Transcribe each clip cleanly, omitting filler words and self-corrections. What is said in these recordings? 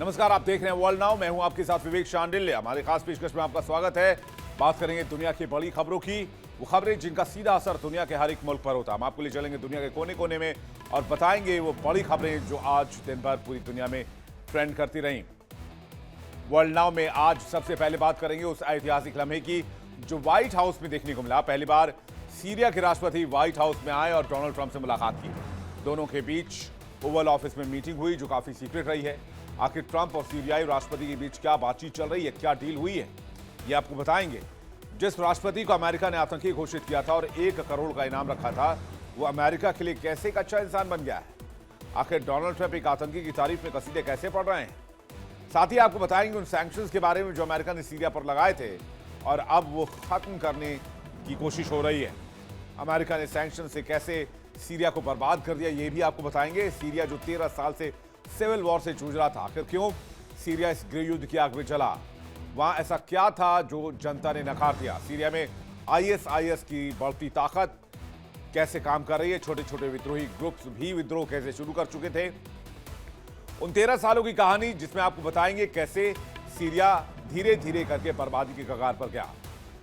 नमस्कार, आप देख रहे हैं वर्ल्ड नाउ। मैं हूं आपके साथ विवेक शांडिल्य। हमारे खास पेशकश में आपका स्वागत है। बात करेंगे दुनिया की बड़ी खबरों की, वो खबरें जिनका सीधा असर दुनिया के हर एक मुल्क पर होता है। हम आपको ले चलेंगे दुनिया के कोने कोने में और बताएंगे वो बड़ी खबरें जो आज दिन भर पूरी दुनिया में ट्रेंड करती रहीं। वर्ल्ड नाउ में आज सबसे पहले बात करेंगे उस ऐतिहासिक लम्हे की जो व्हाइट हाउस में देखने को मिला। पहली बार सीरिया के राष्ट्रपति व्हाइट हाउस में आए और डोनाल्ड ट्रंप से मुलाकात की। दोनों के बीच ओवल ऑफिस में मीटिंग हुई जो काफी सीक्रेट रही है। आखिर ट्रंप और सीरियाई राष्ट्रपति के बीच क्या बातचीत चल रही है, क्या डील हुई है, ये आपको बताएंगे। जिस राष्ट्रपति को अमेरिका ने आतंकी घोषित किया था और 1 करोड़ का इनाम रखा था, वो अमेरिका के लिए कैसे एक अच्छा इंसान बन गया है। आखिर डोनाल्ड ट्रंप एक आतंकी की तारीफ में कसीदे कैसे पढ़ रहे हैं। साथ ही आपको बताएंगे उन सैंक्शंस के बारे में जो अमेरिका ने सीरिया पर लगाए थे और अब वो खत्म करने की कोशिश हो रही है। अमेरिका ने सैंक्शन से कैसे सीरिया को बर्बाद कर दिया, ये भी आपको बताएंगे। सीरिया जो 13 साल से सिविल वॉर से जूझ रहा था, आखिर क्यों सीरिया इस गृह युद्ध की आग में जला, वहां ऐसा क्या था जो जनता ने नकार दिया। सीरिया में आईएसआईएस की बढ़ती ताकत कैसे काम कर रही है, छोटे छोटे विद्रोही ग्रुप्स भी विद्रोह कैसे शुरू कर चुके थे। उन 13 सालों की कहानी जिसमें आपको बताएंगे कैसे सीरिया धीरे धीरे करके बर्बादी की कगार पर गया।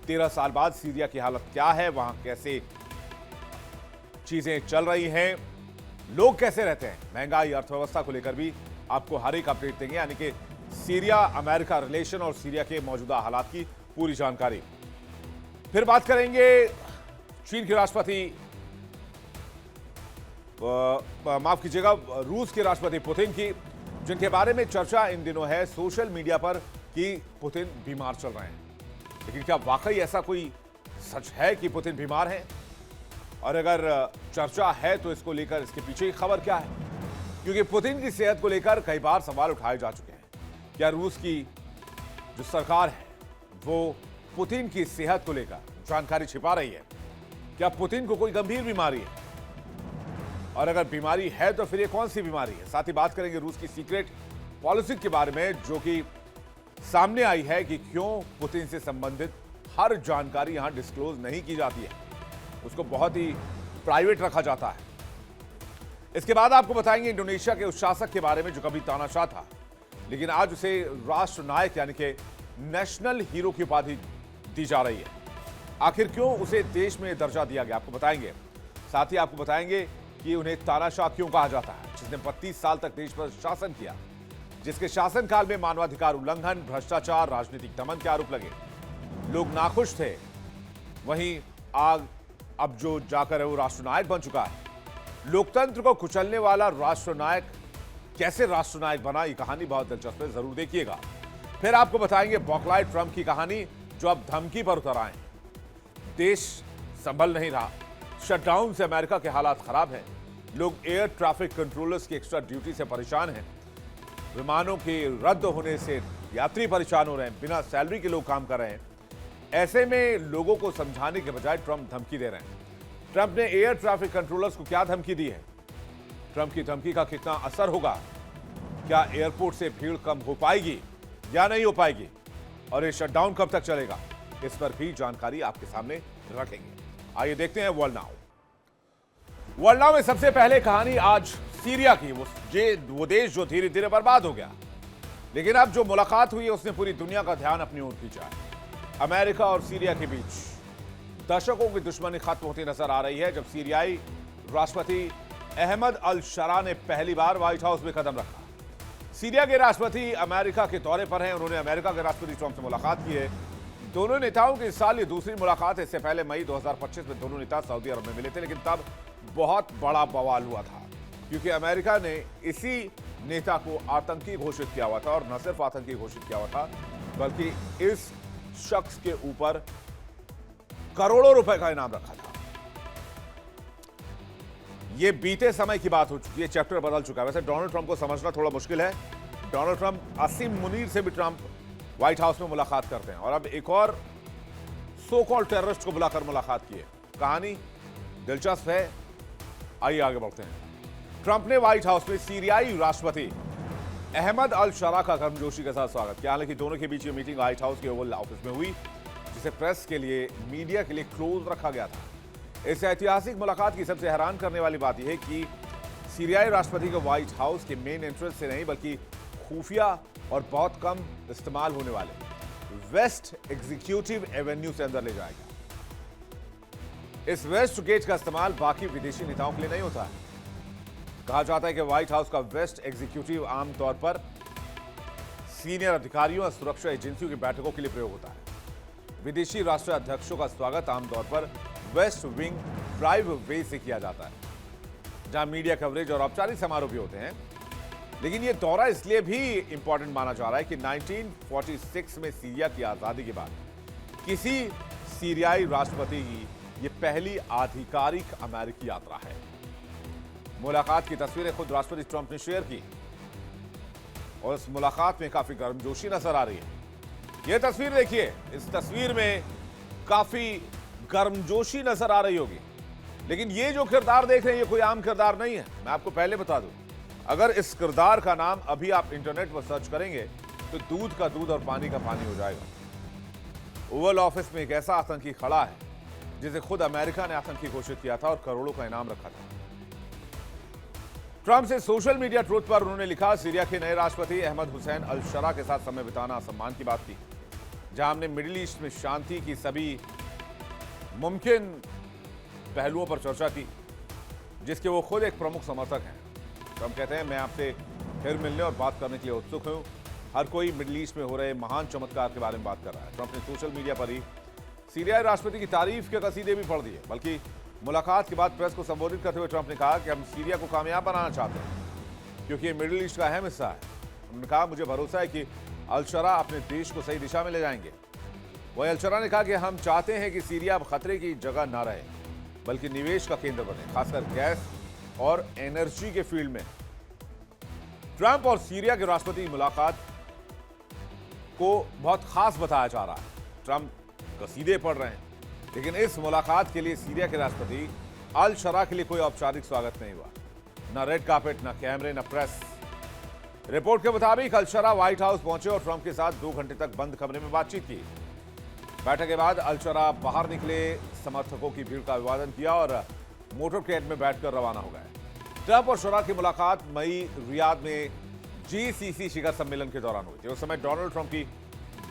13 साल बाद सीरिया की हालत क्या है, वहां कैसे चीजें चल रही हैं, लोग कैसे रहते हैं, महंगाई, अर्थव्यवस्था को लेकर भी आपको हर एक अपडेट देंगे। यानी कि सीरिया अमेरिका रिलेशन और सीरिया के मौजूदा हालात की पूरी जानकारी। फिर बात करेंगे चीन के राष्ट्रपति, माफ कीजिएगा, रूस के राष्ट्रपति पुतिन की, जिनके बारे में चर्चा इन दिनों है सोशल मीडिया पर कि पुतिन बीमार चल रहे हैं। लेकिन क्या वाकई ऐसा कोई सच है कि पुतिन बीमार हैं? और अगर चर्चा है तो इसको लेकर इसके पीछे की खबर क्या है, क्योंकि पुतिन की सेहत को लेकर कई बार सवाल उठाए जा चुके हैं। क्या रूस की जो सरकार है वो पुतिन की सेहत को लेकर जानकारी छिपा रही है? क्या पुतिन को कोई गंभीर बीमारी है, और अगर बीमारी है तो फिर ये कौन सी बीमारी है? साथ ही बात करेंगे रूस की सीक्रेट पॉलिसी के बारे में जो कि सामने आई है कि क्यों पुतिन से संबंधित हर जानकारी यहां डिस्क्लोज नहीं की जाती है, उसको बहुत ही प्राइवेट रखा जाता है। इसके बाद आपको बताएंगे इंडोनेशिया के उस शासक के बारे में जो कभी तानाशाह था लेकिन आज उसे राष्ट्र नायक यानी कि नेशनल हीरो की उपाधि दी जा रही है। आखिर क्यों उसे देश में दर्जा दिया गया, आपको बताएंगे। साथ ही आपको बताएंगे कि उन्हें तानाशाह क्यों कहा जाता है, जिसने 32 साल तक देश पर शासन किया, जिसके शासनकाल में मानवाधिकार उल्लंघन, भ्रष्टाचार, राजनीतिक दमन के आरोप लगे, लोग नाखुश थे। वहीं अब जो जाकर वो राष्ट्रनायक बन चुका है। लोकतंत्र को कुचलने वाला राष्ट्रनायक कैसे राष्ट्रनायक बना, ये कहानी बहुत दिलचस्प है, जरूर देखिएगा। फिर आपको बताएंगे बौखलाए ट्रंप की कहानी जो अब धमकी पर उतर आए। देश संभल नहीं रहा, शटडाउन से अमेरिका के हालात खराब हैं, लोग एयर ट्रैफिक कंट्रोलर्स की एक्स्ट्रा ड्यूटी से परेशान हैं, विमानों के रद्द होने से यात्री परेशान हो रहे हैं, बिना सैलरी के लोग काम कर रहे हैं। ऐसे में लोगों को समझाने के बजाय ट्रंप धमकी दे रहे हैं। ट्रंप ने एयर ट्रैफिक कंट्रोलर्स को क्या धमकी दी है, ट्रंप की धमकी का कितना असर होगा, क्या एयरपोर्ट से भीड़ कम हो पाएगी या नहीं हो पाएगी, और ये शटडाउन कब तक चलेगा, इस पर भी जानकारी आपके सामने रखेंगे। आइए देखते हैं वर्ल्ड नाउ। वर्ल्ड नाउ में सबसे पहले कहानी आज सीरिया की, वो देश जो धीरे धीरे बर्बाद हो गया। लेकिन अब जो मुलाकात हुई है उसने पूरी दुनिया का ध्यान अपनी ओर खींचा है। अमेरिका और सीरिया के बीच दशकों की दुश्मनी खत्म होती नजर आ रही है जब सीरियाई राष्ट्रपति अहमद अल शरा ने पहली बार व्हाइट हाउस में कदम रखा। सीरिया के राष्ट्रपति अमेरिका के दौरे पर हैं, उन्होंने अमेरिका के राष्ट्रपति ट्रंप से मुलाकात की है। दोनों नेताओं की इस साल ये दूसरी मुलाकात है। इससे पहले मई 2025 में दोनों नेता सऊदी अरब में मिले थे, लेकिन तब बहुत बड़ा बवाल हुआ था क्योंकि अमेरिका ने इसी नेता को आतंकी घोषित किया हुआ था, और न सिर्फ आतंकी घोषित किया हुआ था बल्कि इस शख्स के ऊपर करोड़ों रुपए का इनाम रखा था। यह बीते समय की बात हो चुकी है, चैप्टर बदल चुका है। वैसे डोनाल्ड ट्रंप को समझना थोड़ा मुश्किल है। डोनाल्ड ट्रंप असीम मुनीर से भी ट्रंप व्हाइट हाउस में मुलाकात करते हैं, और अब एक और सो कॉल्ड टेररिस्ट को बुलाकर मुलाकात की है। कहानी दिलचस्प है, आइए आगे बढ़ते हैं। ट्रंप ने व्हाइट हाउस में सीरियाई राष्ट्रपति अहमद अल शरा का गर्मजोशी के साथ स्वागत किया। हालांकि दोनों के बीच ये मीटिंग व्हाइट हाउस के ओवल ऑफिस में हुई, जिसे प्रेस के लिए, मीडिया के लिए क्लोज रखा गया था। इस ऐतिहासिक मुलाकात की सबसे हैरान करने वाली बात यह है कि सीरियाई राष्ट्रपति को व्हाइट हाउस के मेन एंट्रेंस से नहीं बल्कि खुफिया और बहुत कम इस्तेमाल होने वाले वेस्ट एग्जीक्यूटिव एवेन्यू से अंदर ले जाएगा। इस वेस्ट गेट का इस्तेमाल बाकी विदेशी नेताओं के लिए नहीं होता है। कहा जाता है कि व्हाइट हाउस का वेस्ट एग्जीक्यूटिव आमतौर पर सीनियर अधिकारियों और सुरक्षा एजेंसियों की बैठकों के लिए प्रयोग होता है। विदेशी राष्ट्राध्यक्षों का स्वागत आमतौर पर वेस्ट विंग ड्राइव वे से किया जाता है, जहां मीडिया कवरेज और औपचारिक समारोह भी होते हैं। लेकिन यह दौरा इसलिए भी इंपॉर्टेंट माना जा रहा है कि 1946 में सीरिया की आजादी के बाद किसी सीरियाई राष्ट्रपति की यह पहली आधिकारिक अमेरिकी यात्रा है। मुलाकात की तस्वीरें खुद राष्ट्रपति ट्रंप ने शेयर की और इस मुलाकात में काफी गर्मजोशी नजर आ रही है। यह तस्वीर देखिए, इस तस्वीर में काफी गर्मजोशी नजर आ रही होगी। लेकिन ये जो किरदार देख रहे हैं, ये कोई आम किरदार नहीं है। मैं आपको पहले बता दूं, अगर इस किरदार का नाम अभी आप इंटरनेट पर सर्च करेंगे तो दूध का दूध और पानी का पानी हो जाएगा। ओवल ऑफिस में एक ऐसा आतंकी खड़ा है जिसे खुद अमेरिका ने आतंकी घोषित किया था और करोड़ों का इनाम रखा था। ट्रंप से सोशल मीडिया ट्रूथ पर उन्होंने लिखा, सीरिया के नए राष्ट्रपति अहमद हुसैन अल शरा के साथ समय बिताना सम्मान की बात थी, जहां हमने मिडिल ईस्ट में शांति की सभी मुमकिन पहलुओं पर चर्चा की, जिसके वो खुद एक प्रमुख समर्थक हैं। ट्रंप कहते हैं, मैं आपसे फिर मिलने और बात करने के लिए उत्सुक हूं। हर कोई मिडिल ईस्ट में हो रहे महान चमत्कार के बारे में बात कर रहा है। ट्रंप ने सोशल मीडिया पर ही सीरियाई राष्ट्रपति की तारीफ के कसीदे भी पढ़ दिए। बल्कि मुलाकात के बाद प्रेस को संबोधित करते हुए ट्रंप ने कहा कि हम सीरिया को कामयाब बनाना चाहते हैं, क्योंकि ये मिडिल ईस्ट का अहम हिस्सा है। उन्होंने कहा, मुझे भरोसा है कि अल शरा अपने देश को सही दिशा में ले जाएंगे। वही अल शरा ने कहा कि हम चाहते हैं कि सीरिया अब खतरे की जगह न रहे, बल्कि निवेश का केंद्र बने, खासकर गैस और एनर्जी के फील्ड में। ट्रंप और सीरिया के राष्ट्रपति की मुलाकात को बहुत खास बताया जा रहा है। ट्रंप कसीदे पढ़ रहे हैं, लेकिन इस मुलाकात के लिए सीरिया के राष्ट्रपति अल शरा के लिए कोई औपचारिक स्वागत नहीं हुआ। न रेड कार्पेट, न कैमरे, न प्रेस। रिपोर्ट के मुताबिक अल शरा व्हाइट हाउस पहुंचे और ट्रंप के साथ 2 घंटे तक बंद कमरे में बातचीत की। बैठक के बाद अल शरा बाहर निकले, समर्थकों की भीड़ का अभिवादन किया और मोटरकैड में बैठकर रवाना हो गए। ट्रंप और शरा की मुलाकात मई रियाद में GCC शिखर सम्मेलन के दौरान हुई थी। उस समय डोनाल्ड ट्रंप की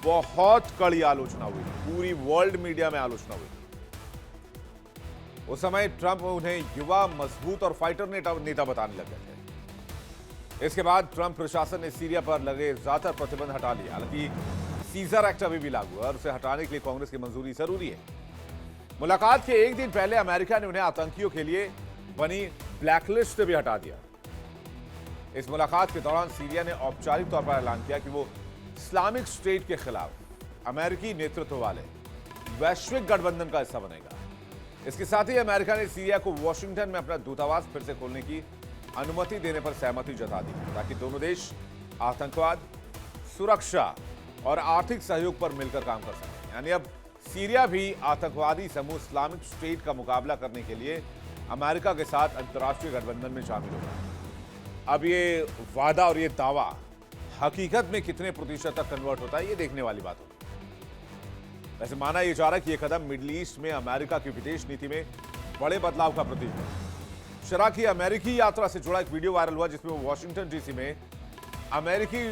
बहुत कड़ी आलोचना हुई, पूरी वर्ल्ड मीडिया में आलोचना हुई। उस समय ट्रंप उन्हें युवा, मजबूत और फाइटर नेता बताने लगे थे। इसके बाद ट्रंप प्रशासन ने सीरिया पर लगे ज्यादातर प्रतिबंध हटा लिया। हालांकि सीजर एक्ट अभी भी लागू है और उसे हटाने के लिए कांग्रेस की मंजूरी जरूरी है। मुलाकात के एक दिन पहले अमेरिका ने उन्हें आतंकियों के लिए बनी ब्लैकलिस्ट से भी हटा दिया। इस मुलाकात के दौरान सीरिया ने औपचारिक तौर पर ऐलान किया कि वो इस्लामिक स्टेट के खिलाफ अमेरिकी नेतृत्व वाले वैश्विक गठबंधन का हिस्सा बनेगा। इसके साथ ही अमेरिका ने सीरिया को वॉशिंगटन में अपना दूतावास फिर से खोलने की अनुमति देने पर सहमति जता दी, ताकि दोनों देश आतंकवाद, सुरक्षा और आर्थिक सहयोग पर मिलकर काम कर सकें। यानी अब सीरिया भी आतंकवादी समूह इस्लामिक स्टेट का मुकाबला करने के लिए अमेरिका के साथ अंतर्राष्ट्रीय गठबंधन में शामिल होगा। अब ये वादा और ये दावा हकीकत में कितने प्रतिशत तक कन्वर्ट होता है, ये देखने वाली बात होगी। वैसे माना यह जा रहा है कि यह कदम मिडिल ईस्ट में अमेरिका की विदेश नीति में बड़े बदलाव का प्रतीक है। शरा की अमेरिकी यात्रा से जुड़ा एक वीडियो वायरल हुआ, जिसमें वो वॉशिंगटन डीसी में अमेरिकी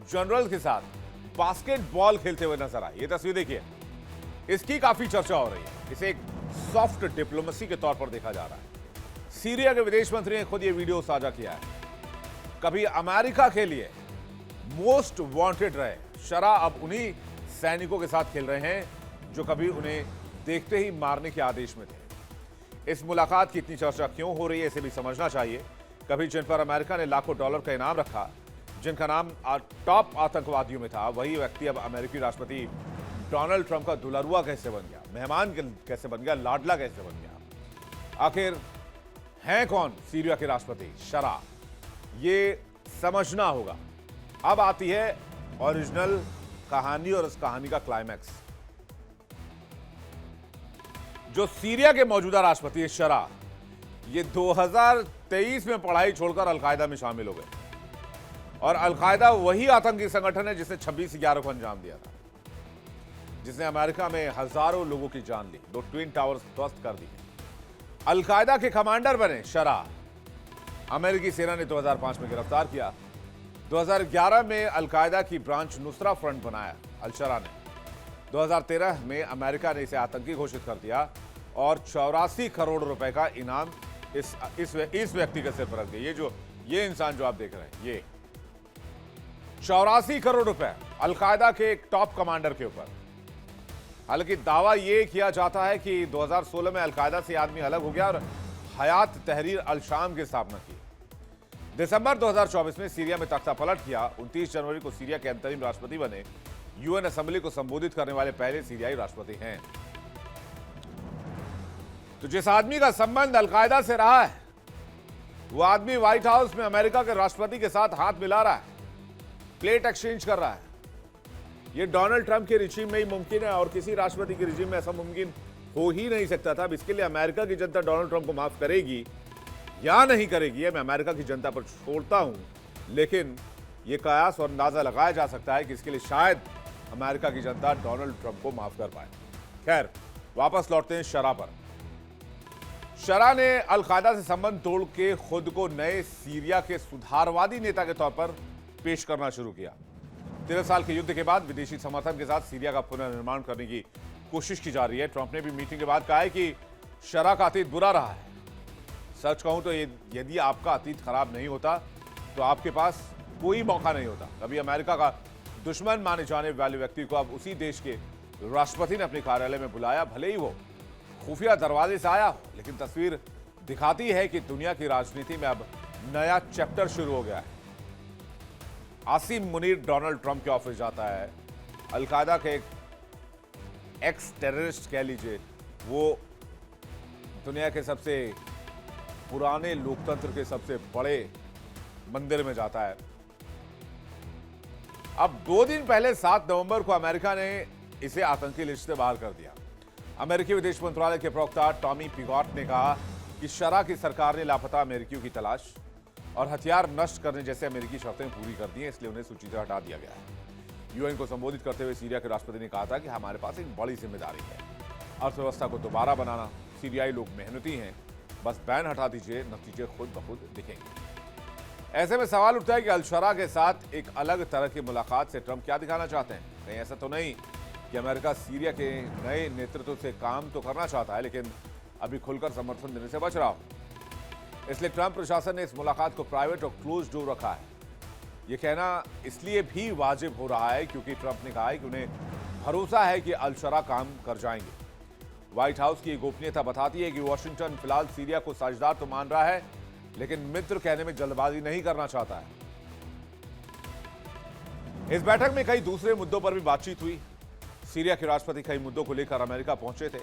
जनरल के साथ बास्केटबॉल खेलते हुए नजर आए। ये तस्वीर देखिए, इसकी काफी चर्चा हो रही है। इसे एक सॉफ्ट डिप्लोमेसी के तौर पर देखा जा रहा है। सीरिया के विदेश मंत्री ने खुद ये वीडियो साझा किया है। कभी अमेरिका के लिए मोस्ट वांटेड रहे शरा अब उन्हीं सैनिकों के साथ खेल रहे हैं जो कभी उन्हें देखते ही मारने के आदेश में थे। इस मुलाकात की इतनी चर्चा क्यों हो रही है, इसे भी समझना चाहिए। कभी जिन पर अमेरिका ने लाखों डॉलर का इनाम रखा, जिनका नाम टॉप आतंकवादियों में था, वही व्यक्ति अब अमेरिकी राष्ट्रपति डोनाल्ड ट्रंप का दुलरुआ कैसे बन गया, मेहमान कैसे बन गया, लाडला कैसे बन गया। आखिर हैं कौन सीरिया के राष्ट्रपति शरा, ये समझना होगा। अब आती है ओरिजिनल कहानी और इस कहानी का क्लाइमैक्स। जो सीरिया के मौजूदा राष्ट्रपति है शरा, ये 2023 में पढ़ाई छोड़कर अलकायदा में शामिल हो गए। और अलकायदा वही आतंकी संगठन है जिसने 26/11 को अंजाम दिया था, जिसने अमेरिका में हजारों लोगों की जान ली, 2 ट्विन टावर्स ध्वस्त कर दिए। अलकायदा के कमांडर बने शरा। अमेरिकी सेना ने 2005 में गिरफ्तार किया। 2011 में अलकायदा की ब्रांच नुसरा फ्रंट बनाया अल-शरा ने। 2013 में अमेरिका ने इसे आतंकी घोषित कर दिया और 84 करोड़ रुपए का इनाम इस व्यक्ति के सिर पर रख दिया। ये इंसान जो आप देख रहे हैं, ये 84 करोड़ रुपए अलकायदा के एक टॉप कमांडर के ऊपर। हालांकि दावा यह किया जाता है कि 2016 में अलकायदा से आदमी अलग हो गया और हयात तहरीर अल शाम की स्थापना की। दिसंबर 2024 में सीरिया में तख्ता पलट किया। 29 जनवरी को सीरिया के अंतरिम राष्ट्रपति बने। यूएन असेंबली को संबोधित करने वाले पहले सीरियाई राष्ट्रपति हैं। तो जिस आदमी का संबंध अलकायदा से रहा है, वो आदमी व्हाइट हाउस में अमेरिका के राष्ट्रपति के साथ हाथ मिला रहा है, प्लेट एक्सचेंज कर रहा है। ये डोनाल्ड ट्रंप के रिजीम में ही मुमकिन है और किसी राष्ट्रपति के रिजीम में ऐसा मुमकिन हो ही नहीं सकता था। अब इसके लिए अमेरिका की जनता डोनाल्ड ट्रंप को माफ करेगी या नहीं करेगी, मैं अमेरिका की जनता पर छोड़ता हूं। लेकिन यह कयास और अंदाजा लगाया जा सकता है कि इसके लिए शायद अमेरिका की जनता डोनाल्ड ट्रंप को माफ कर पाए। खैर, वापस लौटते हैं शरा पर। शरा ने अल-कायदा से संबंध तोड़ के खुद को नए सीरिया के सुधारवादी नेता के तौर पर पेश करना शुरू किया। 13 साल के युद्ध के बाद विदेशी समर्थन के साथ सीरिया का पुनर्निर्माण करने की कोशिश की जा रही है। ट्रंप ने भी मीटिंग के बाद कहा है कि शरा का अतीत बुरा रहा है। सच कहूं तो यदि आपका अतीत खराब नहीं होता तो आपके पास कोई मौका नहीं होता। कभी अमेरिका का दुश्मन माने जाने वाले व्यक्ति को अब उसी देश के राष्ट्रपति ने अपने कार्यालय में बुलाया। भले ही वो खुफिया दरवाजे से आया हो, लेकिन तस्वीर दिखाती है कि दुनिया की राजनीति में अब नया चैप्टर शुरू हो गया है। आसिम मुनीर डोनाल्ड ट्रंप के ऑफिस जाता है। अल-कायदा के एक एक्स टेररिस्ट कह लीजिए, वो दुनिया के सबसे पुराने लोकतंत्र के सबसे बड़े मंदिर में जाता है। अब 2 दिन पहले 7 नवंबर को अमेरिका ने इसे आतंकी लिस्ट से बाहर कर दिया। अमेरिकी विदेश मंत्रालय के प्रवक्ता टॉमी पिगॉट ने कहा कि शरा की सरकार ने लापता अमेरिकियों की तलाश और हथियार नष्ट करने जैसे अमेरिकी शर्तें पूरी कर दी हैं, इसलिए उन्हें सूची से हटा दिया गया है। यूएन को संबोधित करते हुए सीरिया के राष्ट्रपति ने कहा था कि हमारे पास एक बड़ी जिम्मेदारी है, अर्थव्यवस्था को दोबारा बनाना। सीरियाई लोग मेहनती हैं, बस बैन हटा दीजिए, नतीजे खुद ब खुद दिखेंगे। ऐसे में सवाल उठता है कि अल-शरा के साथ एक अलग तरह की मुलाकात से ट्रंप क्या दिखाना चाहते हैं। कहीं ऐसा तो नहीं कि अमेरिका सीरिया के नए नेतृत्व से काम तो करना चाहता है, लेकिन अभी खुलकर समर्थन देने से बच रहा हो। इसलिए ट्रंप प्रशासन ने इस मुलाकात को प्राइवेट और क्लोज डोर रखा है। यह कहना इसलिए भी वाजिब हो रहा है क्योंकि ट्रंप ने कहा है कि उन्हें भरोसा है कि अल-शरा काम कर जाएंगे। व्हाइट हाउस की गोपनीयता बताती है कि वॉशिंगटन फिलहाल सीरिया को साझेदार तो मान रहा है, लेकिन मित्र कहने में जल्दबाजी नहीं करना चाहता है। इस बैठक में कई दूसरे मुद्दों पर भी बातचीत हुई। सीरिया के राष्ट्रपति कई मुद्दों को लेकर अमेरिका पहुंचे थे।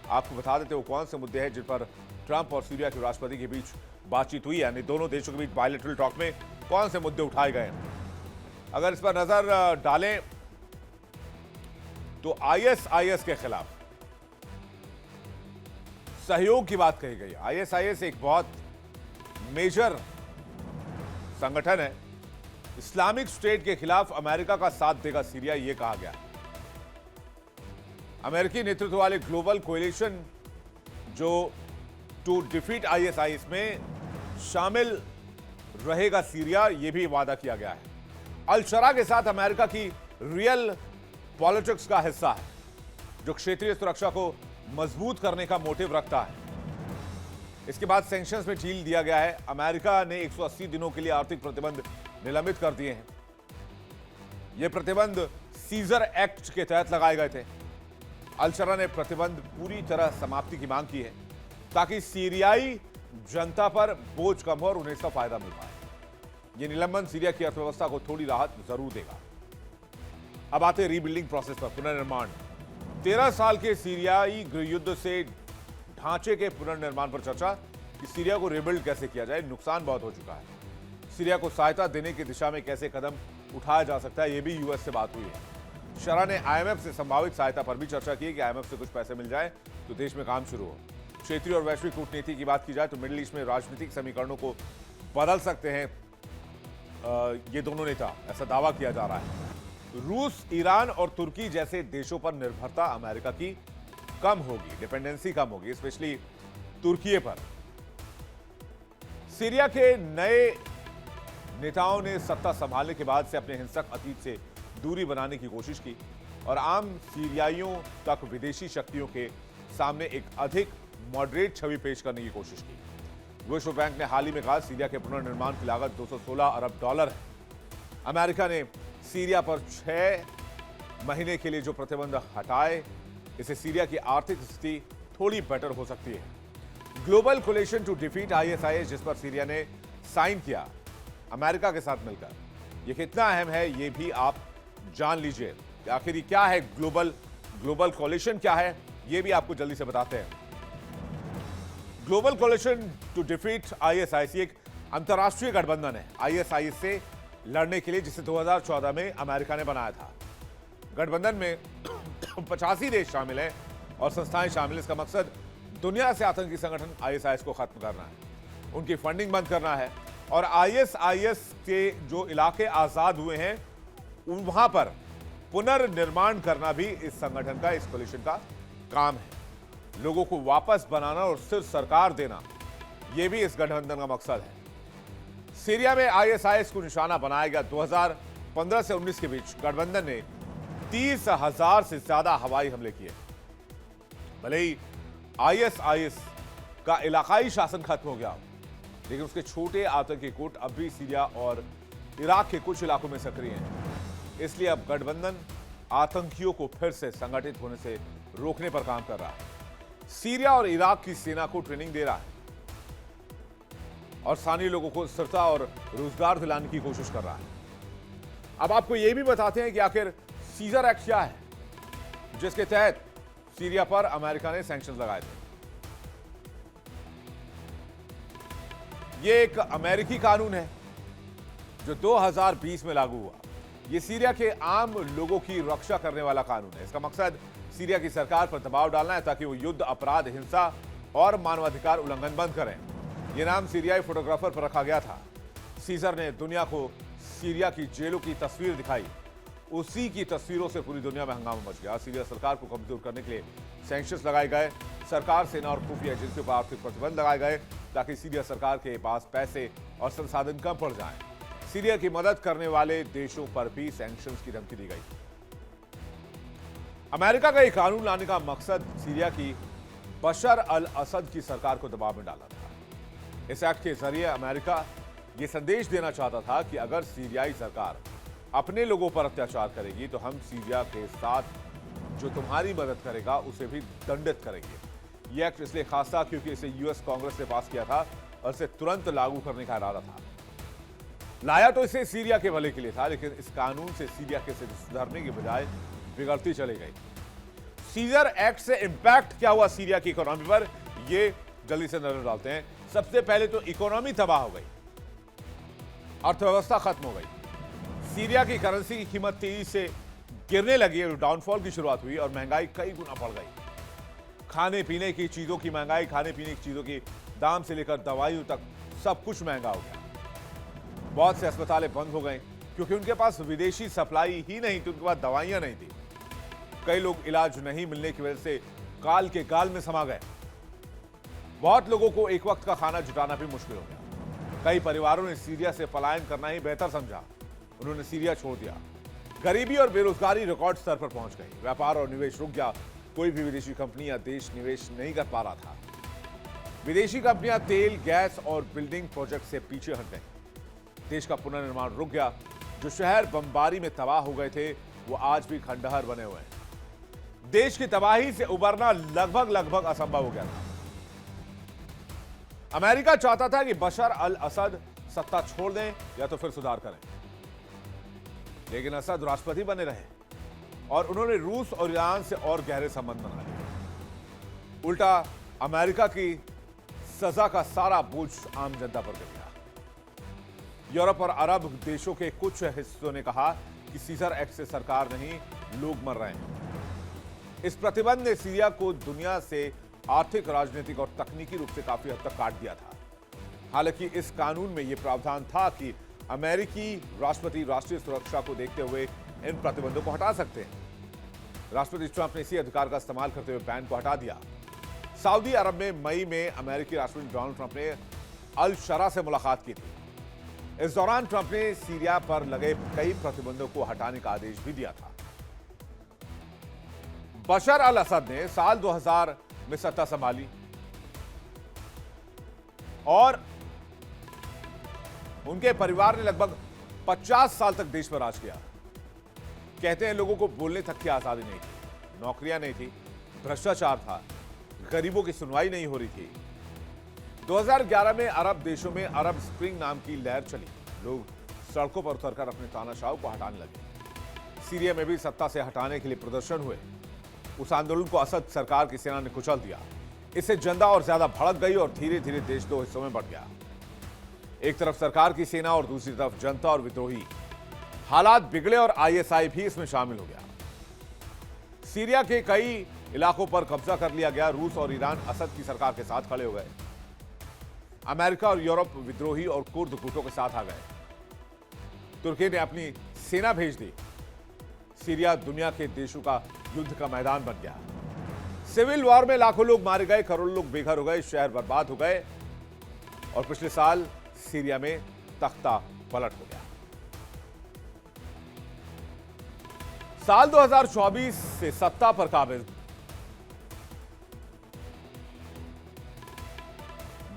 आपको बता देते वो कौन से मुद्दे हैं जिन पर ट्रंप और सीरिया के राष्ट्रपति के बीच बातचीत हुई, यानी दोनों देशों के बीच बायलैटरल टॉक में कौन से मुद्दे उठाए गए। अगर इस पर नजर डालें तो आईएसआईएस के खिलाफ सहयोग की बात कही गई। आईएसआईएस एक बहुत मेजर संगठन है। इस्लामिक स्टेट के खिलाफ अमेरिका का साथ देगा सीरिया, यह कहा गया। अमेरिकी नेतृत्व वाले ग्लोबल कोएलिशन जो टू डिफीट आईएसआईएस में शामिल रहेगा सीरिया, यह भी वादा किया गया है। अल-शरा के साथ अमेरिका की रियल पॉलिटिक्स का हिस्सा है, जो क्षेत्रीय सुरक्षा को मजबूत करने का मोटिव रखता है। इसके बाद सैंक्शंस में ढील दिया गया है। अमेरिका ने 180 दिनों के लिए आर्थिक प्रतिबंध निलंबित कर दिए हैं। ये प्रतिबंध सीजर एक्ट के तहत लगाए गए थे। अल-शरा ने प्रतिबंध पूरी तरह समाप्ति की मांग की है ताकि सीरियाई जनता पर बोझ कम हो और उन्हें इसका फायदा मिल पाए। यह निलंबन सीरिया की अर्थव्यवस्था को थोड़ी राहत जरूर देगा। अब आते हैं रीबिल्डिंग प्रोसेस पर, पुनर्निर्माण। 13 साल के सीरियाई गृह युद्ध से ढांचे के पुनर्निर्माण पर चर्चा कि सीरिया को रिबिल्ड कैसे किया जाए। नुकसान बहुत हो चुका है। सीरिया को सहायता देने की दिशा में कैसे कदम उठाया जा सकता है, यह भी यूएस से बात हुई है। शरा ने आईएमएफ से संभावित सहायता पर भी चर्चा की कि आईएमएफ से कुछ पैसे मिल जाए तो देश में काम शुरू हो। क्षेत्रीय और वैश्विक कूटनीति की बात की जाए तो मिडिल ईस्ट में राजनीतिक समीकरणों को बदल सकते हैं ये दोनों नेता, ऐसा दावा किया जा रहा है। रूस, ईरान और तुर्की जैसे देशों पर निर्भरता अमेरिका की कम होगी, डिपेंडेंसी कम होगी, स्पेशली तुर्की पर। सीरिया के नए नेताओं ने सत्ता संभालने के बाद से अपने हिंसक अतीत से दूरी बनाने की कोशिश की और आम सीरियाइयों तक विदेशी शक्तियों के सामने एक अधिक मॉडरेट छवि पेश करने की कोशिश की। विश्व बैंक ने हाल ही में कहा सीरिया के पुनर्निर्माण की लागत $216 अरब है। अमेरिका ने सीरिया पर 6 महीने के लिए जो प्रतिबंध हटाए, इससे सीरिया की आर्थिक स्थिति थोड़ी बेटर हो सकती है। Global coalition to defeat ISIS, जिस पर सीरिया ने साइन किया अमेरिका के साथ मिलकर, यह कितना अहम है ये भी आप जान लीजिए। आखिर क्या है ग्लोबल कोलिशन क्या है, ये भी आपको जल्दी से बताते हैं। Global coalition to defeat ISIS एक अंतर्राष्ट्रीय गठबंधन है आईएसआईएस से लड़ने के लिए, जिसे 2014 में अमेरिका ने बनाया था। गठबंधन में 85 देश शामिल हैं और संस्थाएं शामिल हैं। इसका मकसद दुनिया से आतंकी संगठन आईएसआईएस को खत्म करना है, उनकी फंडिंग बंद करना है और आईएसआईएस के जो इलाके आजाद हुए हैं वहां पर पुनर्निर्माण करना भी इस संगठन का, इस कोलिशन का काम है। लोगों को वापस बनाना और स्थिर सरकार देना, यह भी इस गठबंधन का मकसद है। सीरिया में आईएसआईएस को निशाना बनाया गया। 2015 से 19 के बीच गठबंधन ने 30,000 से ज्यादा हवाई हमले किए। भले ही आईएसआईएस का इलाकाई शासन खत्म हो गया, लेकिन उसके छोटे आतंकी गुट अब भी सीरिया और इराक के कुछ इलाकों में सक्रिय हैं। इसलिए अब गठबंधन आतंकियों को फिर से संगठित होने से रोकने पर काम कर रहा है। सीरिया और इराक की सेना को ट्रेनिंग दे रहा है और स्थानीय लोगों को स्थिरता और रोजगार दिलाने की कोशिश कर रहा है। अब आपको यह भी बताते हैं कि आखिर सीजर एक्ट क्या है, जिसके तहत सीरिया पर अमेरिका ने सैंक्शंस लगाए थे। यह एक अमेरिकी कानून है जो 2020 में लागू हुआ। यह सीरिया के आम लोगों की रक्षा करने वाला कानून है। इसका मकसद सीरिया की सरकार पर दबाव डालना है ताकि वो युद्ध, अपराध, हिंसा और मानवाधिकार उल्लंघन बंद करें। यह नाम सीरियाई फोटोग्राफर पर रखा गया था। सीजर ने दुनिया को सीरिया की जेलों की तस्वीर दिखाई। उसी की तस्वीरों से पूरी दुनिया में हंगामा मच गया। सीरिया सरकार को कमजोर करने के लिए सैंक्शंस लगाए गए। सरकार, सेना और खुफिया एजेंसियों पर आर्थिक प्रतिबंध लगाए गए ताकि सीरिया सरकार के पास पैसे और संसाधन कम पड़ जाएं। सीरिया की मदद करने वाले देशों पर भी सैंक्शंस की धमकी दी गई। अमेरिका का यह कानून लाने का मकसद सीरिया की बशर अल असद की सरकार को दबाव में डालना था। इस एक्ट के जरिए अमेरिका यह संदेश देना चाहता था कि अगर सीरियाई सरकार अपने लोगों पर अत्याचार करेगी तो हम सीरिया के साथ जो तुम्हारी मदद करेगा उसे भी दंडित करेंगे। यह एक्ट इसलिए खास था क्योंकि इसे यूएस कांग्रेस ने पास किया था और इसे तुरंत लागू करने का इरादा था। लाया तो इसे सीरिया के भले के लिए था, लेकिन इस कानून से सीरिया के सुधरने की बजाय बिगड़ती चली गई। सीजर एक्ट से इंपैक्ट क्या हुआ सीरिया की इकोनॉमी पर, यह जल्दी से नजर डालते हैं। सबसे पहले तो इकोनॉमी तबाह हो गई, अर्थव्यवस्था खत्म हो गई। सीरिया की करेंसी की कीमत तेजी से गिरने लगी और डाउनफॉल की शुरुआत हुई और महंगाई कई गुना बढ़ गई। खाने पीने की चीजों की महंगाई, खाने पीने की चीजों की दाम से लेकर दवाइयों तक सब कुछ महंगा हो गया। बहुत से अस्पतालें बंद हो गए क्योंकि उनके पास विदेशी सप्लाई ही नहीं थी, उनके पास दवाइयां नहीं थी। कई लोग इलाज नहीं मिलने की वजह से काल के गाल में समा गए। बहुत लोगों को एक वक्त का खाना जुटाना भी मुश्किल हो गया। कई परिवारों ने सीरिया से पलायन करना ही बेहतर समझा, उन्होंने सीरिया छोड़ दिया। गरीबी और बेरोजगारी रिकॉर्ड स्तर पर पहुंच गई। व्यापार और निवेश रुक गया। कोई भी विदेशी कंपनी या देश निवेश नहीं कर पा रहा था। विदेशी कंपनियां तेल, गैस और बिल्डिंग प्रोजेक्ट से पीछे हट गई। देश का पुनर्निर्माण रुक गया। जो शहर बमबारी में तबाह हो गए थे वो आज भी खंडहर बने हुए हैं। देश की तबाही से उबरना लगभग असंभव हो गया था। अमेरिका चाहता था कि बशर अल असद सत्ता छोड़ दें या तो फिर सुधार करें, लेकिन असद राष्ट्रपति बने रहे और उन्होंने रूस और ईरान से और गहरे संबंध बना लिए। उल्टा अमेरिका की सजा का सारा बोझ आम जनता पर गिर गया। यूरोप और अरब देशों के कुछ हिस्सों ने कहा कि सीजर एक्ट से सरकार नहीं, लोग मर रहे हैं। इस प्रतिबंध ने सीरिया को दुनिया से आर्थिक, राजनीतिक और तकनीकी रूप से काफी हद तक काट दिया था। हालांकि इस कानून में यह प्रावधान था कि अमेरिकी राष्ट्रपति राष्ट्रीय सुरक्षा को देखते हुए इन प्रतिबंधों को हटा सकते हैं। राष्ट्रपति ट्रंप ने इसी अधिकार का इस्तेमाल करते हुए बैन को हटा दिया। सऊदी अरब में मई में अमेरिकी राष्ट्रपति डोनाल्ड ट्रंप ने अल शरा से मुलाकात की थी। इस दौरान ट्रंप ने सीरिया पर लगे कई प्रतिबंधों को हटाने का आदेश भी दिया था। बशर अल असद ने साल 2000 में सत्ता संभाली और उनके परिवार ने लगभग 50 साल तक देश पर राज किया। कहते हैं लोगों को बोलने तक की आजादी नहीं थी, नौकरियां नहीं थी, भ्रष्टाचार था, गरीबों की सुनवाई नहीं हो रही थी। 2011 में अरब देशों में अरब स्प्रिंग नाम की लहर चली। लोग सड़कों पर उतरकर अपने तानाशाहों को हटाने लगे। सीरिया में भी सत्ता से हटाने के लिए प्रदर्शन हुए। उस आंदोलन को असद सरकार की सेना ने कुचल दिया। इससे जनता और ज्यादा भड़क गई और धीरे धीरे देश दो हिस्सों में बढ़ गया। एक तरफ सरकार की सेना और दूसरी तरफ जनता और विद्रोही। हालात बिगड़े और आईएसआई भी इसमें शामिल हो गया। सीरिया के कई इलाकों पर कब्जा कर लिया गया। रूस और ईरान असद की सरकार के साथ खड़े हो गए। अमेरिका और यूरोप विद्रोही और कुर्द गुटों के साथ आ गए। तुर्की ने अपनी सेना भेज दी। सीरिया दुनिया के देशों का युद्ध का मैदान बन गया। सिविल वॉर में लाखों लोग मारे गए, करोड़ों लोग बेघर हो गए, शहर बर्बाद हो गए और पिछले साल सीरिया में तख्ता पलट हो गया। साल 2024 से सत्ता पर काबिज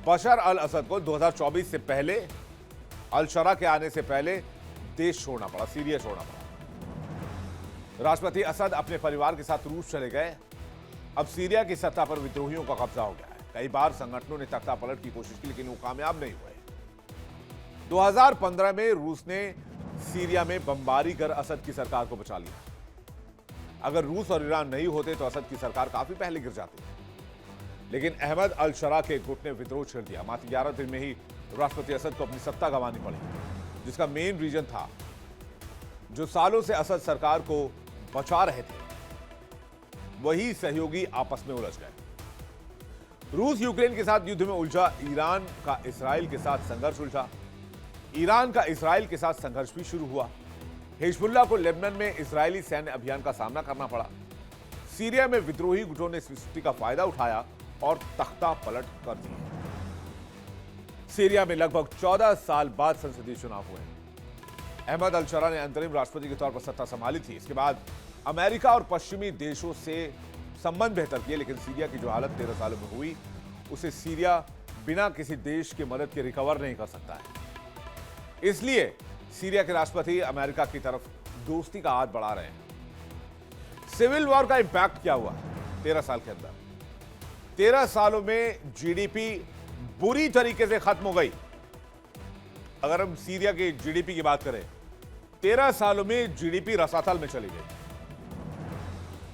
बशर अल असद को 2024 से पहले अल शरा के आने से पहले देश छोड़ना पड़ा, सीरिया छोड़ना पड़ा। राष्ट्रपति असद अपने परिवार के साथ रूस चले गए। अब सीरिया की सत्ता पर विद्रोहियों का कब्जा हो गया है। कई बार संगठनों ने तख्ता पलट की कोशिश की लेकिन वो कामयाब नहीं हुए। 2015 में रूस ने सीरिया में बमबारी कर असद की सरकार को बचा लिया। अगर रूस और ईरान नहीं होते तो असद की सरकार काफी पहले गिर जाती। लेकिन अहमद अल शरा के गुट ने विद्रोह छेड़ दिया। मात्र 11 दिन में ही राष्ट्रपति असद को अपनी सत्ता गंवानी पड़ी, जिसका मेन रीजन था जो सालों से असद सरकार को बचा रहे थे वही सहयोगी आपस में उलझ गए। रूस यूक्रेन के साथ युद्ध में उलझा। ईरान का इस्राएल के साथ संघर्ष उलझा। ईरान का इस्राएल के साथ संघर्ष भी शुरू हुआ। हिजबुल्लाह को लेबनान में इस्राएली सैन्य अभियान का सामना करना पड़ा। सीरिया में विद्रोही गुटों ने इस स्थिति का फायदा उठाया और तख्ता पलट कर दिए। सीरिया में लगभग 14 साल बाद संसदीय चुनाव हुए। अहमद अल शरा ने अंतरिम राष्ट्रपति के तौर पर सत्ता संभाली थी। इसके बाद अमेरिका और पश्चिमी देशों से संबंध बेहतर किए, लेकिन सीरिया की जो हालत 13 सालों में हुई उसे सीरिया बिना किसी देश की मदद के रिकवर नहीं कर सकता है। इसलिए सीरिया के राष्ट्रपति अमेरिका की तरफ दोस्ती का हाथ बढ़ा रहे हैं। सिविल वॉर का इंपैक्ट क्या हुआ 13 साल के अंदर? 13 सालों में जीडीपी बुरी तरीके से खत्म हो गई। अगर हम सीरिया के जीडीपी की बात करें, 13 सालों में जीडीपी रसातल में चली गई।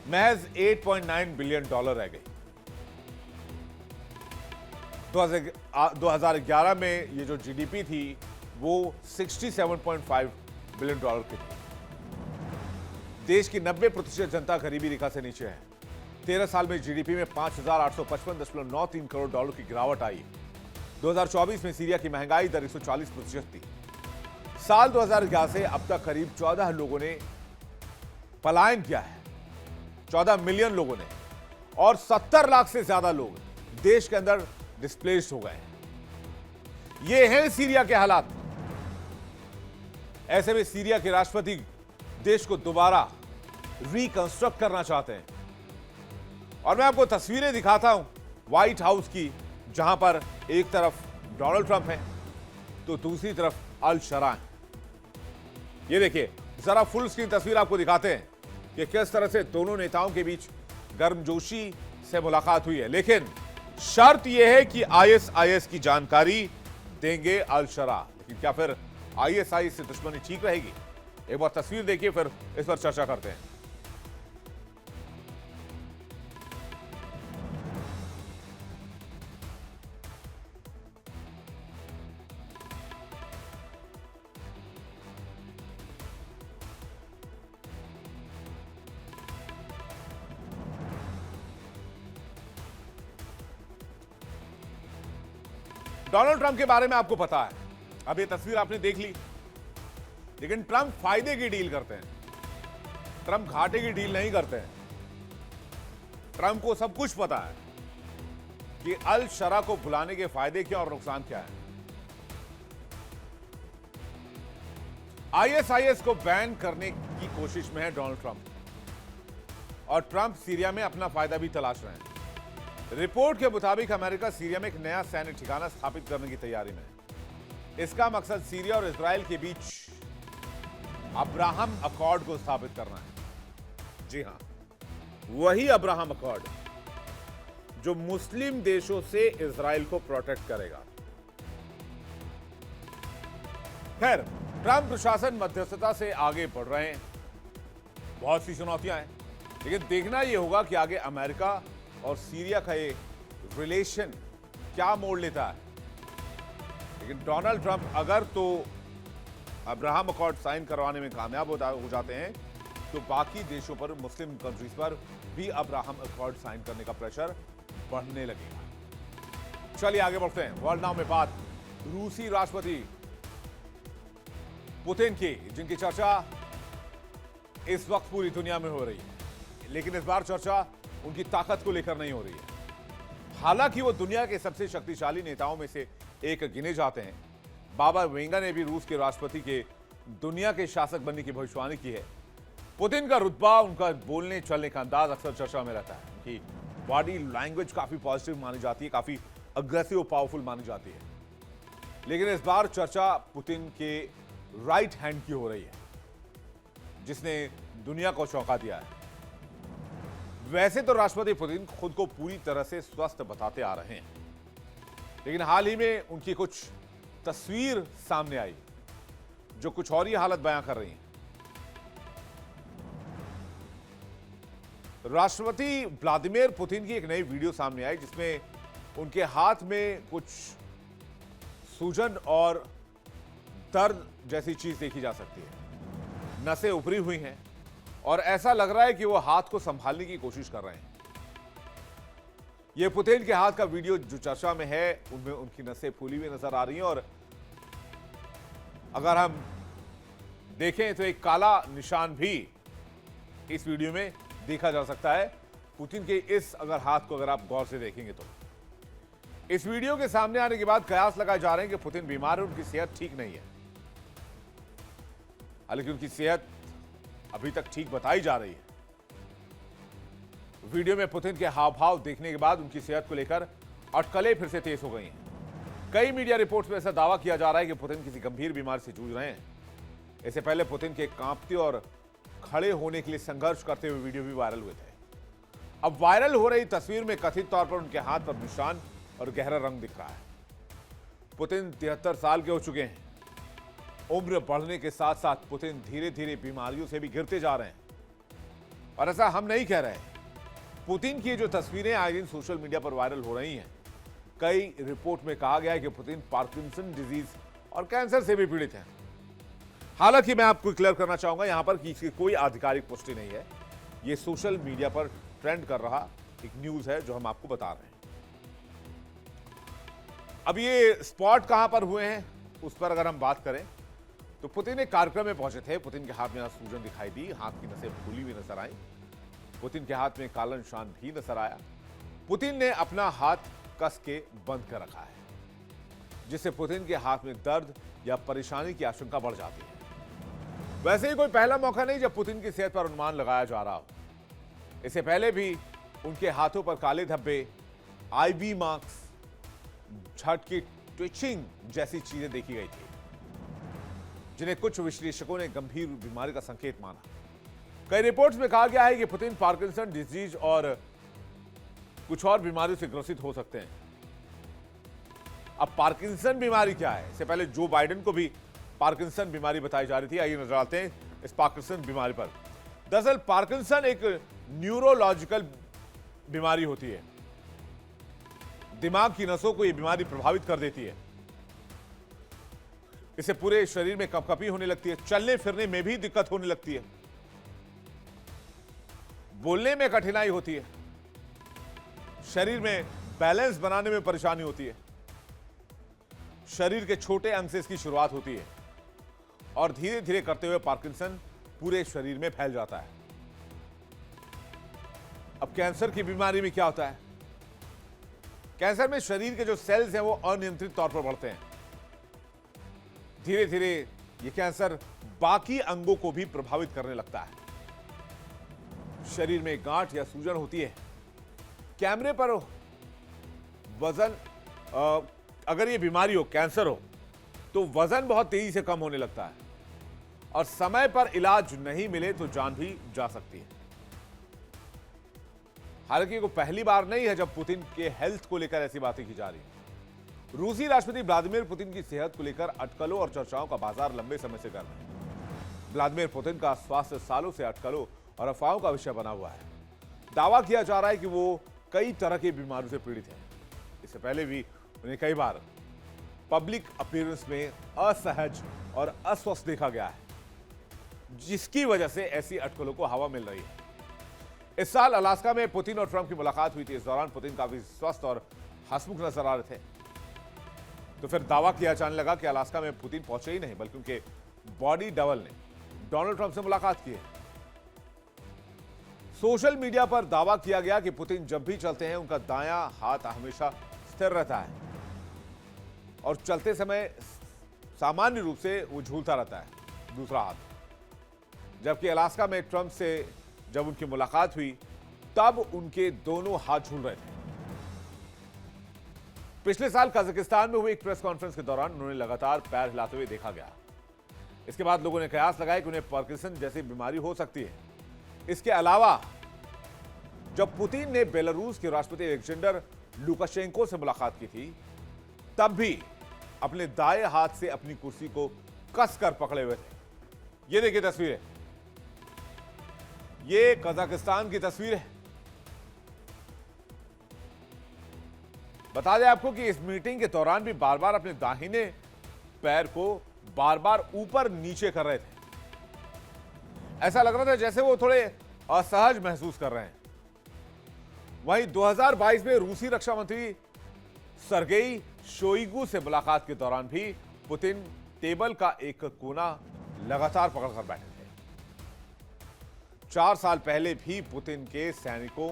महज $8.9 बिलियन रह गई। 2011 में ये जो जीडीपी थी वो $67.5 बिलियन की थी। देश की 90% जनता गरीबी रेखा से नीचे है। 13 साल में जीडीपी में $5,855.93 करोड़ की गिरावट आई। 2024 में सीरिया की महंगाई दर 140% थी। साल 2011 से अब तक करीब 14 लोगों ने पलायन किया है, 14 मिलियन लोगों ने, और 70 लाख से ज्यादा लोग देश के अंदर डिस्प्लेस्ड हो गए। ये हैं सीरिया के हालात। ऐसे में सीरिया के राष्ट्रपति देश को दोबारा रिकंस्ट्रक्ट करना चाहते हैं। और मैं आपको तस्वीरें दिखाता हूं व्हाइट हाउस की, जहां पर एक तरफ डोनाल्ड ट्रंप है तो दूसरी तरफ अल शरा है। ये देखिए, जरा फुल स्क्रीन तस्वीर आपको दिखाते हैं कि किस तरह से दोनों नेताओं के बीच गर्मजोशी से मुलाकात हुई है। लेकिन शर्त यह है कि आईएसआईएस की जानकारी देंगे अल शरा। लेकिन क्या फिर आईएसआई से दुश्मनी ठीक रहेगी? एक बार तस्वीर देखिए, फिर इस पर चर्चा करते हैं। डोनाल्ड ट्रंप के बारे में आपको पता है। अब ये तस्वीर आपने देख ली, लेकिन ट्रंप फायदे की डील करते हैं, ट्रंप घाटे की डील नहीं करते हैं। ट्रंप को सब कुछ पता है कि अल शरा को बुलाने के फायदे क्या और नुकसान क्या है। आईएसआईएस को बैन करने की कोशिश में है डोनाल्ड ट्रंप और ट्रंप सीरिया में अपना फायदा भी तलाश रहे हैं। रिपोर्ट के मुताबिक अमेरिका सीरिया में एक नया सैन्य ठिकाना स्थापित करने की तैयारी में है। इसका मकसद सीरिया और इजराइल के बीच अब्राहम अकॉर्ड को स्थापित करना है। जी हां, वही अब्राहम अकॉर्ड जो मुस्लिम देशों से इजराइल को प्रोटेक्ट करेगा। खैर, ट्रंप प्रशासन मध्यस्थता से आगे बढ़ रहे हैं। बहुत सी चुनौतियां हैं, लेकिन देखना यह होगा कि आगे अमेरिका और सीरिया का ये रिलेशन क्या मोड़ लेता है। लेकिन डोनाल्ड ट्रंप अगर तो अब्राहम अकॉर्ड साइन करवाने में कामयाब हो जाते हैं, तो बाकी देशों पर, मुस्लिम कंट्रीज पर भी अब्राहम अकॉर्ड साइन करने का प्रेशर बढ़ने लगेगा। चलिए आगे बढ़ते हैं। वर्ल्ड नाउ में बात रूसी राष्ट्रपति पुतिन की, जिनकी चर्चा इस वक्त पूरी दुनिया में हो रही है, लेकिन इस बार चर्चा उनकी ताकत को लेकर नहीं हो रही है। हालांकि वो दुनिया के सबसे शक्तिशाली नेताओं में से एक गिने जाते हैं। बाबा वेंगा ने भी रूस के राष्ट्रपति के दुनिया के शासक बनने की भविष्यवाणी की है। पुतिन का रुतबा, उनका बोलने चलने का अंदाज अक्सर चर्चा में रहता है। उनकी बॉडी लैंग्वेज काफी पॉजिटिव मानी जाती है, काफी अग्रेसिव और पावरफुल मानी जाती है। लेकिन इस बार चर्चा पुतिन के राइट हैंड की हो रही है, जिसने दुनिया को चौंका दिया है। वैसे तो राष्ट्रपति पुतिन खुद को पूरी तरह से स्वस्थ बताते आ रहे हैं, लेकिन हाल ही में उनकी कुछ तस्वीर सामने आई जो कुछ और ही हालत बयां कर रही है। राष्ट्रपति व्लादिमीर पुतिन की एक नई वीडियो सामने आई, जिसमें उनके हाथ में कुछ सूजन और दर्द जैसी चीज देखी जा सकती है। नसें उभरी हुई हैं और ऐसा लग रहा है कि वो हाथ को संभालने की कोशिश कर रहे हैं। ये पुतिन के हाथ का वीडियो जो चर्चा में है, उनमें उनकी नसें फूली हुई नजर आ रही हैं और अगर हम देखें तो एक काला निशान भी इस वीडियो में देखा जा सकता है। पुतिन के इस अगर हाथ को अगर आप गौर से देखेंगे तो इस वीडियो के सामने आने के बाद कयास लगाए जा रहे हैं कि पुतिन बीमार है, उनकी सेहत ठीक नहीं है। हालांकि उनकी सेहत अभी तक ठीक बताई जा रही है। वीडियो में पुतिन के हाव भाव देखने के बाद उनकी सेहत को लेकर अटकलें फिर से तेज हो गई हैं। कई मीडिया रिपोर्ट्स में ऐसा दावा किया जा रहा है कि पुतिन किसी गंभीर बीमारी से जूझ रहे हैं। इससे पहले पुतिन के कांपते और खड़े होने के लिए संघर्ष करते हुए वीडियो भी वायरल हुए थे। अब वायरल हो रही तस्वीर में कथित तौर पर उनके हाथ पर निशान और गहरा रंग दिख रहा है। पुतिन 73 साल के हो चुके हैं। उम्र बढ़ने के साथ साथ पुतिन धीरे धीरे बीमारियों से भी घिरते जा रहे हैं। और ऐसा हम नहीं कह रहे। पुतिन की जो तस्वीरें आए दिन सोशल मीडिया पर वायरल हो रही हैं, कई रिपोर्ट में कहा गया है कि पुतिन पार्किंसन डिजीज और कैंसर से भी पीड़ित हैं। हालांकि मैं आपको क्लियर करना चाहूंगा यहां पर कि इसकी कोई आधिकारिक पुष्टि नहीं है। यह सोशल मीडिया पर ट्रेंड कर रहा एक न्यूज है जो हम आपको बता रहे हैं। अब ये स्पॉट कहां पर हुए हैं उस पर अगर हम बात करें तो पुतिन एक कार्यक्रम में पहुंचे थे। पुतिन के हाथ में सूजन दिखाई दी, हाथ की नसें फूली हुई नजर आई। पुतिन के हाथ में काला निशान भी नजर आया। पुतिन ने अपना हाथ कस के बंद कर रखा है, जिससे पुतिन के हाथ में दर्द या परेशानी की आशंका बढ़ जाती है। वैसे ही कोई पहला मौका नहीं जब पुतिन की सेहत पर अनुमान लगाया जा रहा हो। इससे पहले भी उनके हाथों पर काले धब्बे, आईवी मार्क्स, झटकी, ट्विचिंग जैसी चीजें देखी गई थी, जिन्हें कुछ विश्लेषकों ने गंभीर बीमारी का संकेत माना। कई रिपोर्ट्स में कहा गया है कि पुतिन पार्किंसन डिजीज और कुछ और बीमारियों से ग्रसित हो सकते हैं। अब पार्किंसन बीमारी क्या है? इससे पहले जो बाइडेन को भी पार्किंसन बीमारी बताई जा रही थी। आइए नजर डालते हैं इस पार्किंसन बीमारी पर। दरअसल पार्किंसन एक न्यूरोलॉजिकल बीमारी होती है। दिमाग की नसों को यह बीमारी प्रभावित कर देती है। इससे पूरे शरीर में कंपकपी होने लगती है, चलने फिरने में भी दिक्कत होने लगती है, बोलने में कठिनाई होती है, शरीर में बैलेंस बनाने में परेशानी होती है, शरीर के छोटे अंग से इसकी शुरुआत होती है और धीरे धीरे करते हुए पार्किंसन पूरे शरीर में फैल जाता है। अब कैंसर की बीमारी में क्या होता है? कैंसर में शरीर के जो सेल्स हैं वो अनियंत्रित तौर पर बढ़ते हैं। धीरे धीरे ये कैंसर बाकी अंगों को भी प्रभावित करने लगता है। शरीर में गांठ या सूजन होती है। कैमरे पर वजन अगर ये बीमारी हो, कैंसर हो, तो वजन बहुत तेजी से कम होने लगता है और समय पर इलाज नहीं मिले तो जान भी जा सकती है। हालांकि वो पहली बार नहीं है जब पुतिन के हेल्थ को लेकर ऐसी बातें की जा रही हैं। रूसी राष्ट्रपति व्लादिमीर पुतिन की सेहत को लेकर अटकलों और चर्चाओं का बाजार लंबे समय से गर्म है। व्लादिमीर पुतिन का स्वास्थ्य सालों से अटकलों और अफवाहों का विषय बना हुआ है। दावा किया जा रहा है कि वो कई तरह की बीमारियों से पीड़ित हैं। इससे पहले भी उन्हें कई बार पब्लिक अपीयरेंस में असहज और अस्वस्थ देखा गया है, जिसकी वजह से ऐसी अटकलों को हवा मिल रही है। इस साल अलास्का में पुतिन और ट्रंप की मुलाकात हुई थी। इस दौरान पुतिन काफी स्वस्थ और हंसमुख नजर आ रहे थे। तो फिर दावा किया जाने लगा कि अलास्का में पुतिन पहुंचे ही नहीं, बल्कि उनके बॉडी डबल ने डोनाल्ड ट्रंप से मुलाकात की है। सोशल मीडिया पर दावा किया गया कि पुतिन जब भी चलते हैं उनका दायां हाथ हमेशा स्थिर रहता है और चलते समय सामान्य रूप से वो झूलता रहता है दूसरा हाथ। जबकि अलास्का में ट्रंप से जब उनकी मुलाकात हुई तब उनके दोनों हाथ झूल रहे थे। पिछले साल कजाकिस्तान में हुई एक प्रेस कॉन्फ्रेंस के दौरान उन्होंने लगातार पैर हिलाते हुए देखा गया। इसके बाद लोगों ने कयास लगाया कि उन्हें पार्किंसन जैसी बीमारी हो सकती है। इसके अलावा जब पुतिन ने बेलारूस के राष्ट्रपति अलेक्जेंडर लुकाशेंको से मुलाकात की थी तब भी अपने दाएं हाथ से अपनी कुर्सी को कसकर पकड़े हुए थे। ये देखिए तस्वीरें, ये कजाकिस्तान की तस्वीर है। बता दें आपको कि इस मीटिंग के दौरान भी बार बार अपने दाहिने पैर को बार बार ऊपर नीचे कर रहे थे। ऐसा लग रहा था जैसे वो थोड़े असहज महसूस कर रहे हैं। वहीं 2022 में रूसी रक्षा मंत्री सर्गेई शोइगु से मुलाकात के दौरान भी पुतिन टेबल का एक कोना लगातार पकड़कर बैठे थे। 4 साल पहले भी पुतिन के सैनिकों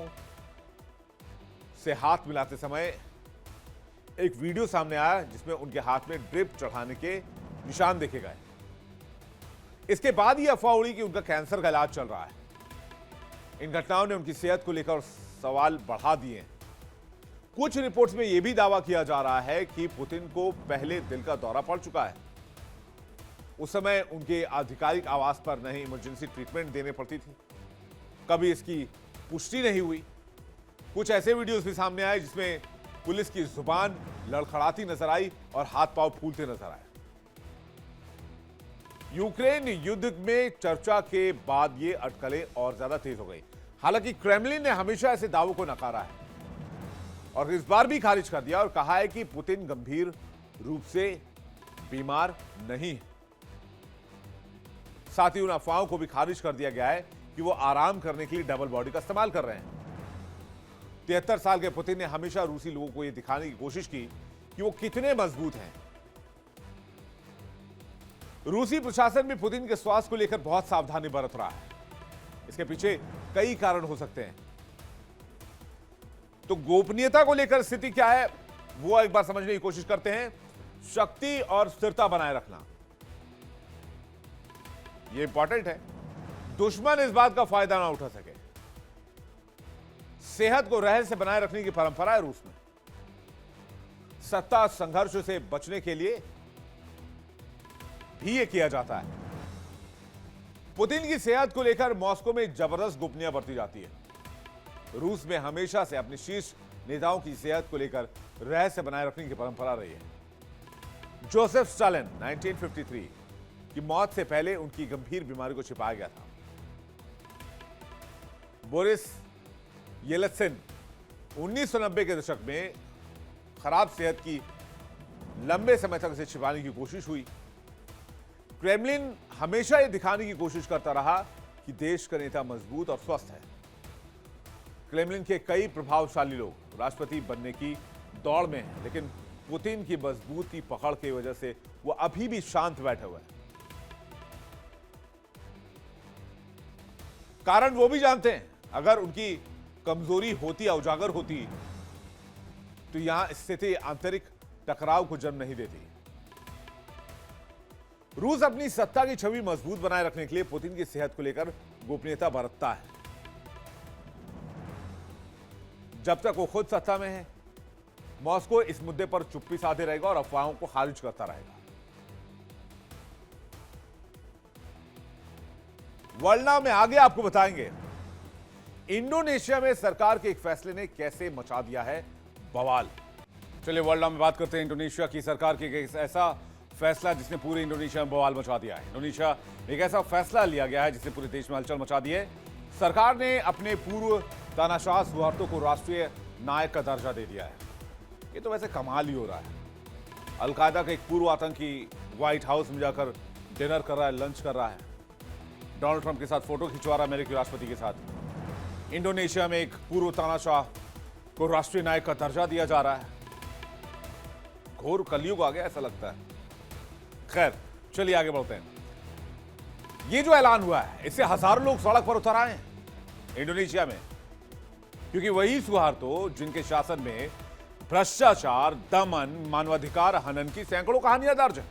से हाथ मिलाते समय एक वीडियो सामने आया जिसमें उनके हाथ में ड्रिप चढ़ाने के निशान देखे गए। इसके बाद ही अफवाह उड़ी कि उनका कैंसर का इलाज चल रहा है। इन घटनाओं ने उनकी सेहत को लेकर सवाल बढ़ा दिए हैं। कुछ रिपोर्ट्स में यह भी दावा किया जा रहा है कि पुतिन को पहले दिल का दौरा पड़ चुका है। उस समय उनके आधिकारिक आवास पर नहीं इमरजेंसी ट्रीटमेंट देने पड़ती थी। कभी इसकी पुष्टि नहीं हुई। कुछ ऐसे वीडियोस भी सामने आए जिसमें पुलिस की जुबान लड़खड़ाती नजर आई और हाथ पांव फूलते नजर आए। यूक्रेन युद्ध में चर्चा के बाद ये अटकलें और ज्यादा तेज हो गई। हालांकि क्रेमलिन ने हमेशा ऐसे दावों को नकारा है और इस बार भी खारिज कर दिया और कहा है कि पुतिन गंभीर रूप से बीमार नहीं है। साथ ही उन अफवाहों को भी खारिज कर दिया गया है कि वो आराम करने के लिए डबल बॉडी का इस्तेमाल कर रहे हैं। 73 साल के पुतिन ने हमेशा रूसी लोगों को यह दिखाने की कोशिश की कि वो कितने मजबूत हैं। रूसी प्रशासन भी पुतिन के स्वास्थ्य को लेकर बहुत सावधानी बरत रहा है। इसके पीछे कई कारण हो सकते हैं। तो गोपनीयता को लेकर स्थिति क्या है वो एक बार समझने की कोशिश करते हैं। शक्ति और स्थिरता बनाए रखना यह इंपॉर्टेंट है। दुश्मन इस बात का फायदा ना उठा सके। सेहत को रहस्य बनाए रखने की परंपरा है रूस में। सत्ता संघर्ष से बचने के लिए भी यह किया जाता है। पुतिन की सेहत को लेकर मॉस्को में जबरदस्त गोपनीयता बरती जाती है। रूस में हमेशा से अपने शीर्ष नेताओं की सेहत को लेकर रहस्य बनाए रखने की परंपरा रही है। जोसेफ स्टालिन 1953 की मौत से पहले उनकी गंभीर बीमारी को छिपाया गया था। बोरिस येल्त्सिन 1990 के दशक में खराब सेहत की लंबे समय तक इसे छिपाने की कोशिश हुई। क्रेमलिन हमेशा यह दिखाने की कोशिश करता रहा कि देश का नेता मजबूत और स्वस्थ है। क्रेमलिन के कई प्रभावशाली लोग राष्ट्रपति बनने की दौड़ में हैं, लेकिन पुतिन की मजबूती पकड़ की वजह से वो अभी भी शांत बैठे हुए हैं। कारण वो भी जानते हैं, अगर उनकी कमजोरी होती या उजागर होती तो यहां स्थिति आंतरिक टकराव को जन्म नहीं देती। रूस अपनी सत्ता की छवि मजबूत बनाए रखने के लिए पुतिन की सेहत को लेकर गोपनीयता बरतता है। जब तक वो खुद सत्ता में है, मॉस्को इस मुद्दे पर चुप्पी साधे रहेगा और अफवाहों को खारिज करता रहेगा। वर्ल्ड नाउ में आगे आपको बताएंगे इंडोनेशिया में सरकार के एक फैसले ने कैसे मचा दिया है बवाल। चलिए वर्ल्ड नाउ में बात करते हैं इंडोनेशिया की सरकार के एक ऐसा फैसला जिसने पूरे इंडोनेशिया में बवाल मचा दिया है। इंडोनेशिया एक ऐसा फैसला लिया गया है जिसने पूरे देश में हलचल मचा दी है। सरकार ने अपने पूर्व तानाशाह सुहार्तो को राष्ट्रीय नायक का दर्जा दे दिया है। ये तो वैसे कमाल ही हो रहा है। अलकायदा का एक पूर्व आतंकी व्हाइट हाउस में जाकर डिनर कर रहा है, लंच कर रहा है, डोनाल्ड ट्रंप के साथ फोटो खिंचवा रहा है अमेरिकी राष्ट्रपति के साथ। इंडोनेशिया में एक पूर्व तानाशाह को राष्ट्रीय नायक का दर्जा दिया जा रहा है। घोर कलयुग आ गया ऐसा लगता है। खैर चलिए आगे बढ़ते हैं। ये जो ऐलान हुआ है इससे हजारों लोग सड़क पर उतर आए हैं इंडोनेशिया में, क्योंकि वही सुहार्तो जिनके शासन में भ्रष्टाचार, दमन, मानवाधिकार हनन की सैकड़ों कहानियां दर्ज है।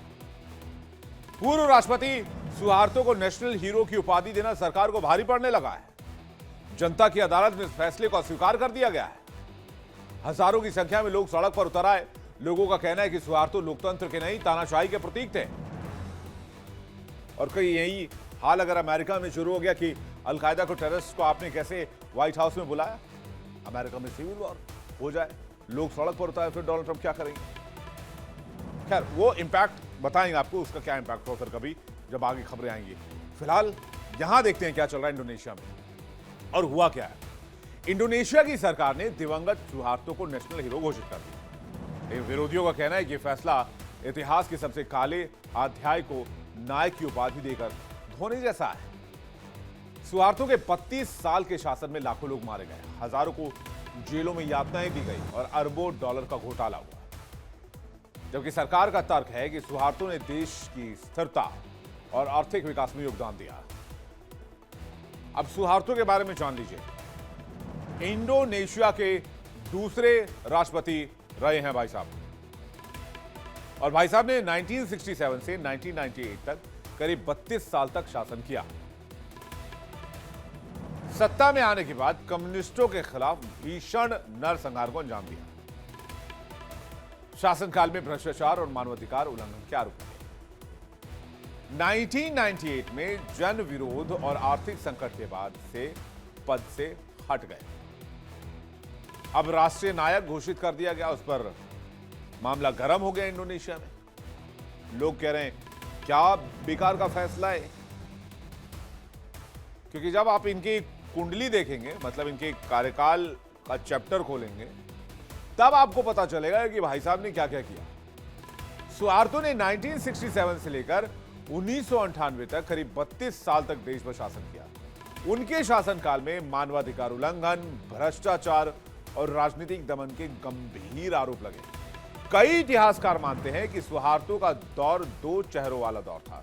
पूर्व राष्ट्रपति सुहार्तो को नेशनल हीरो की उपाधि देना सरकार को भारी पड़ने लगा है। जनता की अदालत में इस फैसले को अस्वीकार कर दिया गया है। हजारों की संख्या में लोग सड़क पर उतर आए। लोगों का कहना है कि सुहार्तो लोकतंत्र के नहीं तानाशाही के प्रतीक थे। और कई यही हाल अगर अमेरिका में शुरू हो गया कि अलकायदा को टेररिस्ट को आपने कैसे व्हाइट हाउस में बुलाया, अमेरिका में सिविल वॉर हो जाए, लोग सड़क पर उतारे, फिर डोनाल्ड ट्रंप क्या करेंगे? खैर वो इंपैक्ट बताएंगे आपको, उसका क्या इंपैक्ट हो फिर कभी जब आगे खबरें आएंगी। फिलहाल यहां देखते हैं क्या चल रहा है इंडोनेशिया में और हुआ क्या है। इंडोनेशिया की सरकार ने दिवंगत सुहार्तो को नेशनल हीरो घोषित कर दिया। विरोधियों का कहना है कि फैसला इतिहास के सबसे काले अध्याय को नायक की उपाधि देकर धोने जैसा है। सुहार्तो के 32 साल के शासन में लाखों लोग मारे गए, हजारों को जेलों में यातनाएं दी गई और अरबों डॉलर का घोटाला हुआ। जबकि सरकार का तर्क है कि सुहार्तो ने देश की स्थिरता और आर्थिक विकास में योगदान दिया। अब सुहार्तो के बारे में जान लीजिए। इंडोनेशिया के दूसरे राष्ट्रपति रहे हैं भाई साहब, और भाई साहब ने 1967 से 1998 तक करीब 32 साल तक शासन किया। सत्ता में आने के बाद कम्युनिस्टों के खिलाफ भीषण नरसंहार को अंजाम दिया। शासनकाल में भ्रष्टाचार और मानवाधिकार उल्लंघन के आरोप लगे। 1998 में जन विरोध और आर्थिक संकट के बाद से पद से हट गए। अब राष्ट्रीय नायक घोषित कर दिया गया, उस पर मामला गर्म हो गया इंडोनेशिया में। लोग कह रहे हैं क्या बेकार का फैसला है, क्योंकि जब आप इनकी कुंडली देखेंगे, मतलब इनके कार्यकाल का चैप्टर खोलेंगे, तब आपको पता चलेगा कि भाई साहब ने क्या क्या किया। सुहार्तो ने 1967 से लेकर 1998 तक करीब 32 साल तक देश पर शासन किया। उनके शासनकाल में मानवाधिकार उल्लंघन, भ्रष्टाचार और राजनीतिक दमन के गंभीर आरोप लगे। कई इतिहासकार मानते हैं कि सुहार्तो का दौर दो चेहरों वाला दौर था।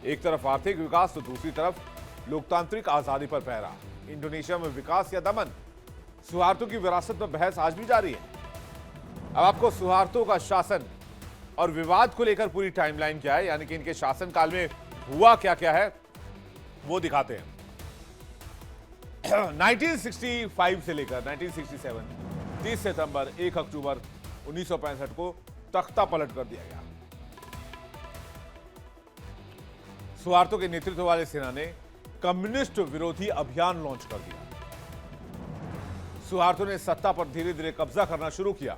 एक तरफ आर्थिक विकास तो दूसरी तरफ लोकतांत्रिक आजादी पर पहरा। इंडोनेशिया में विकास या दमन, सुहार्तो की विरासत पर बहस आज भी जारी है। अब आपको सुहार्तो का शासन और विवाद को लेकर पूरी टाइमलाइन क्या है, यानी कि इनके शासनकाल में हुआ क्या क्या है, वो दिखाते हैं। 1965 से लेकर 1967, 30 सितंबर, 1 अक्टूबर 1965 को तख्ता पलट कर दिया गया। सुहार्तो के नेतृत्व वाले सेना ने कम्युनिस्ट विरोधी अभियान लॉन्च कर दिया। सुहार्तो ने सत्ता पर धीरे धीरे कब्जा करना शुरू किया।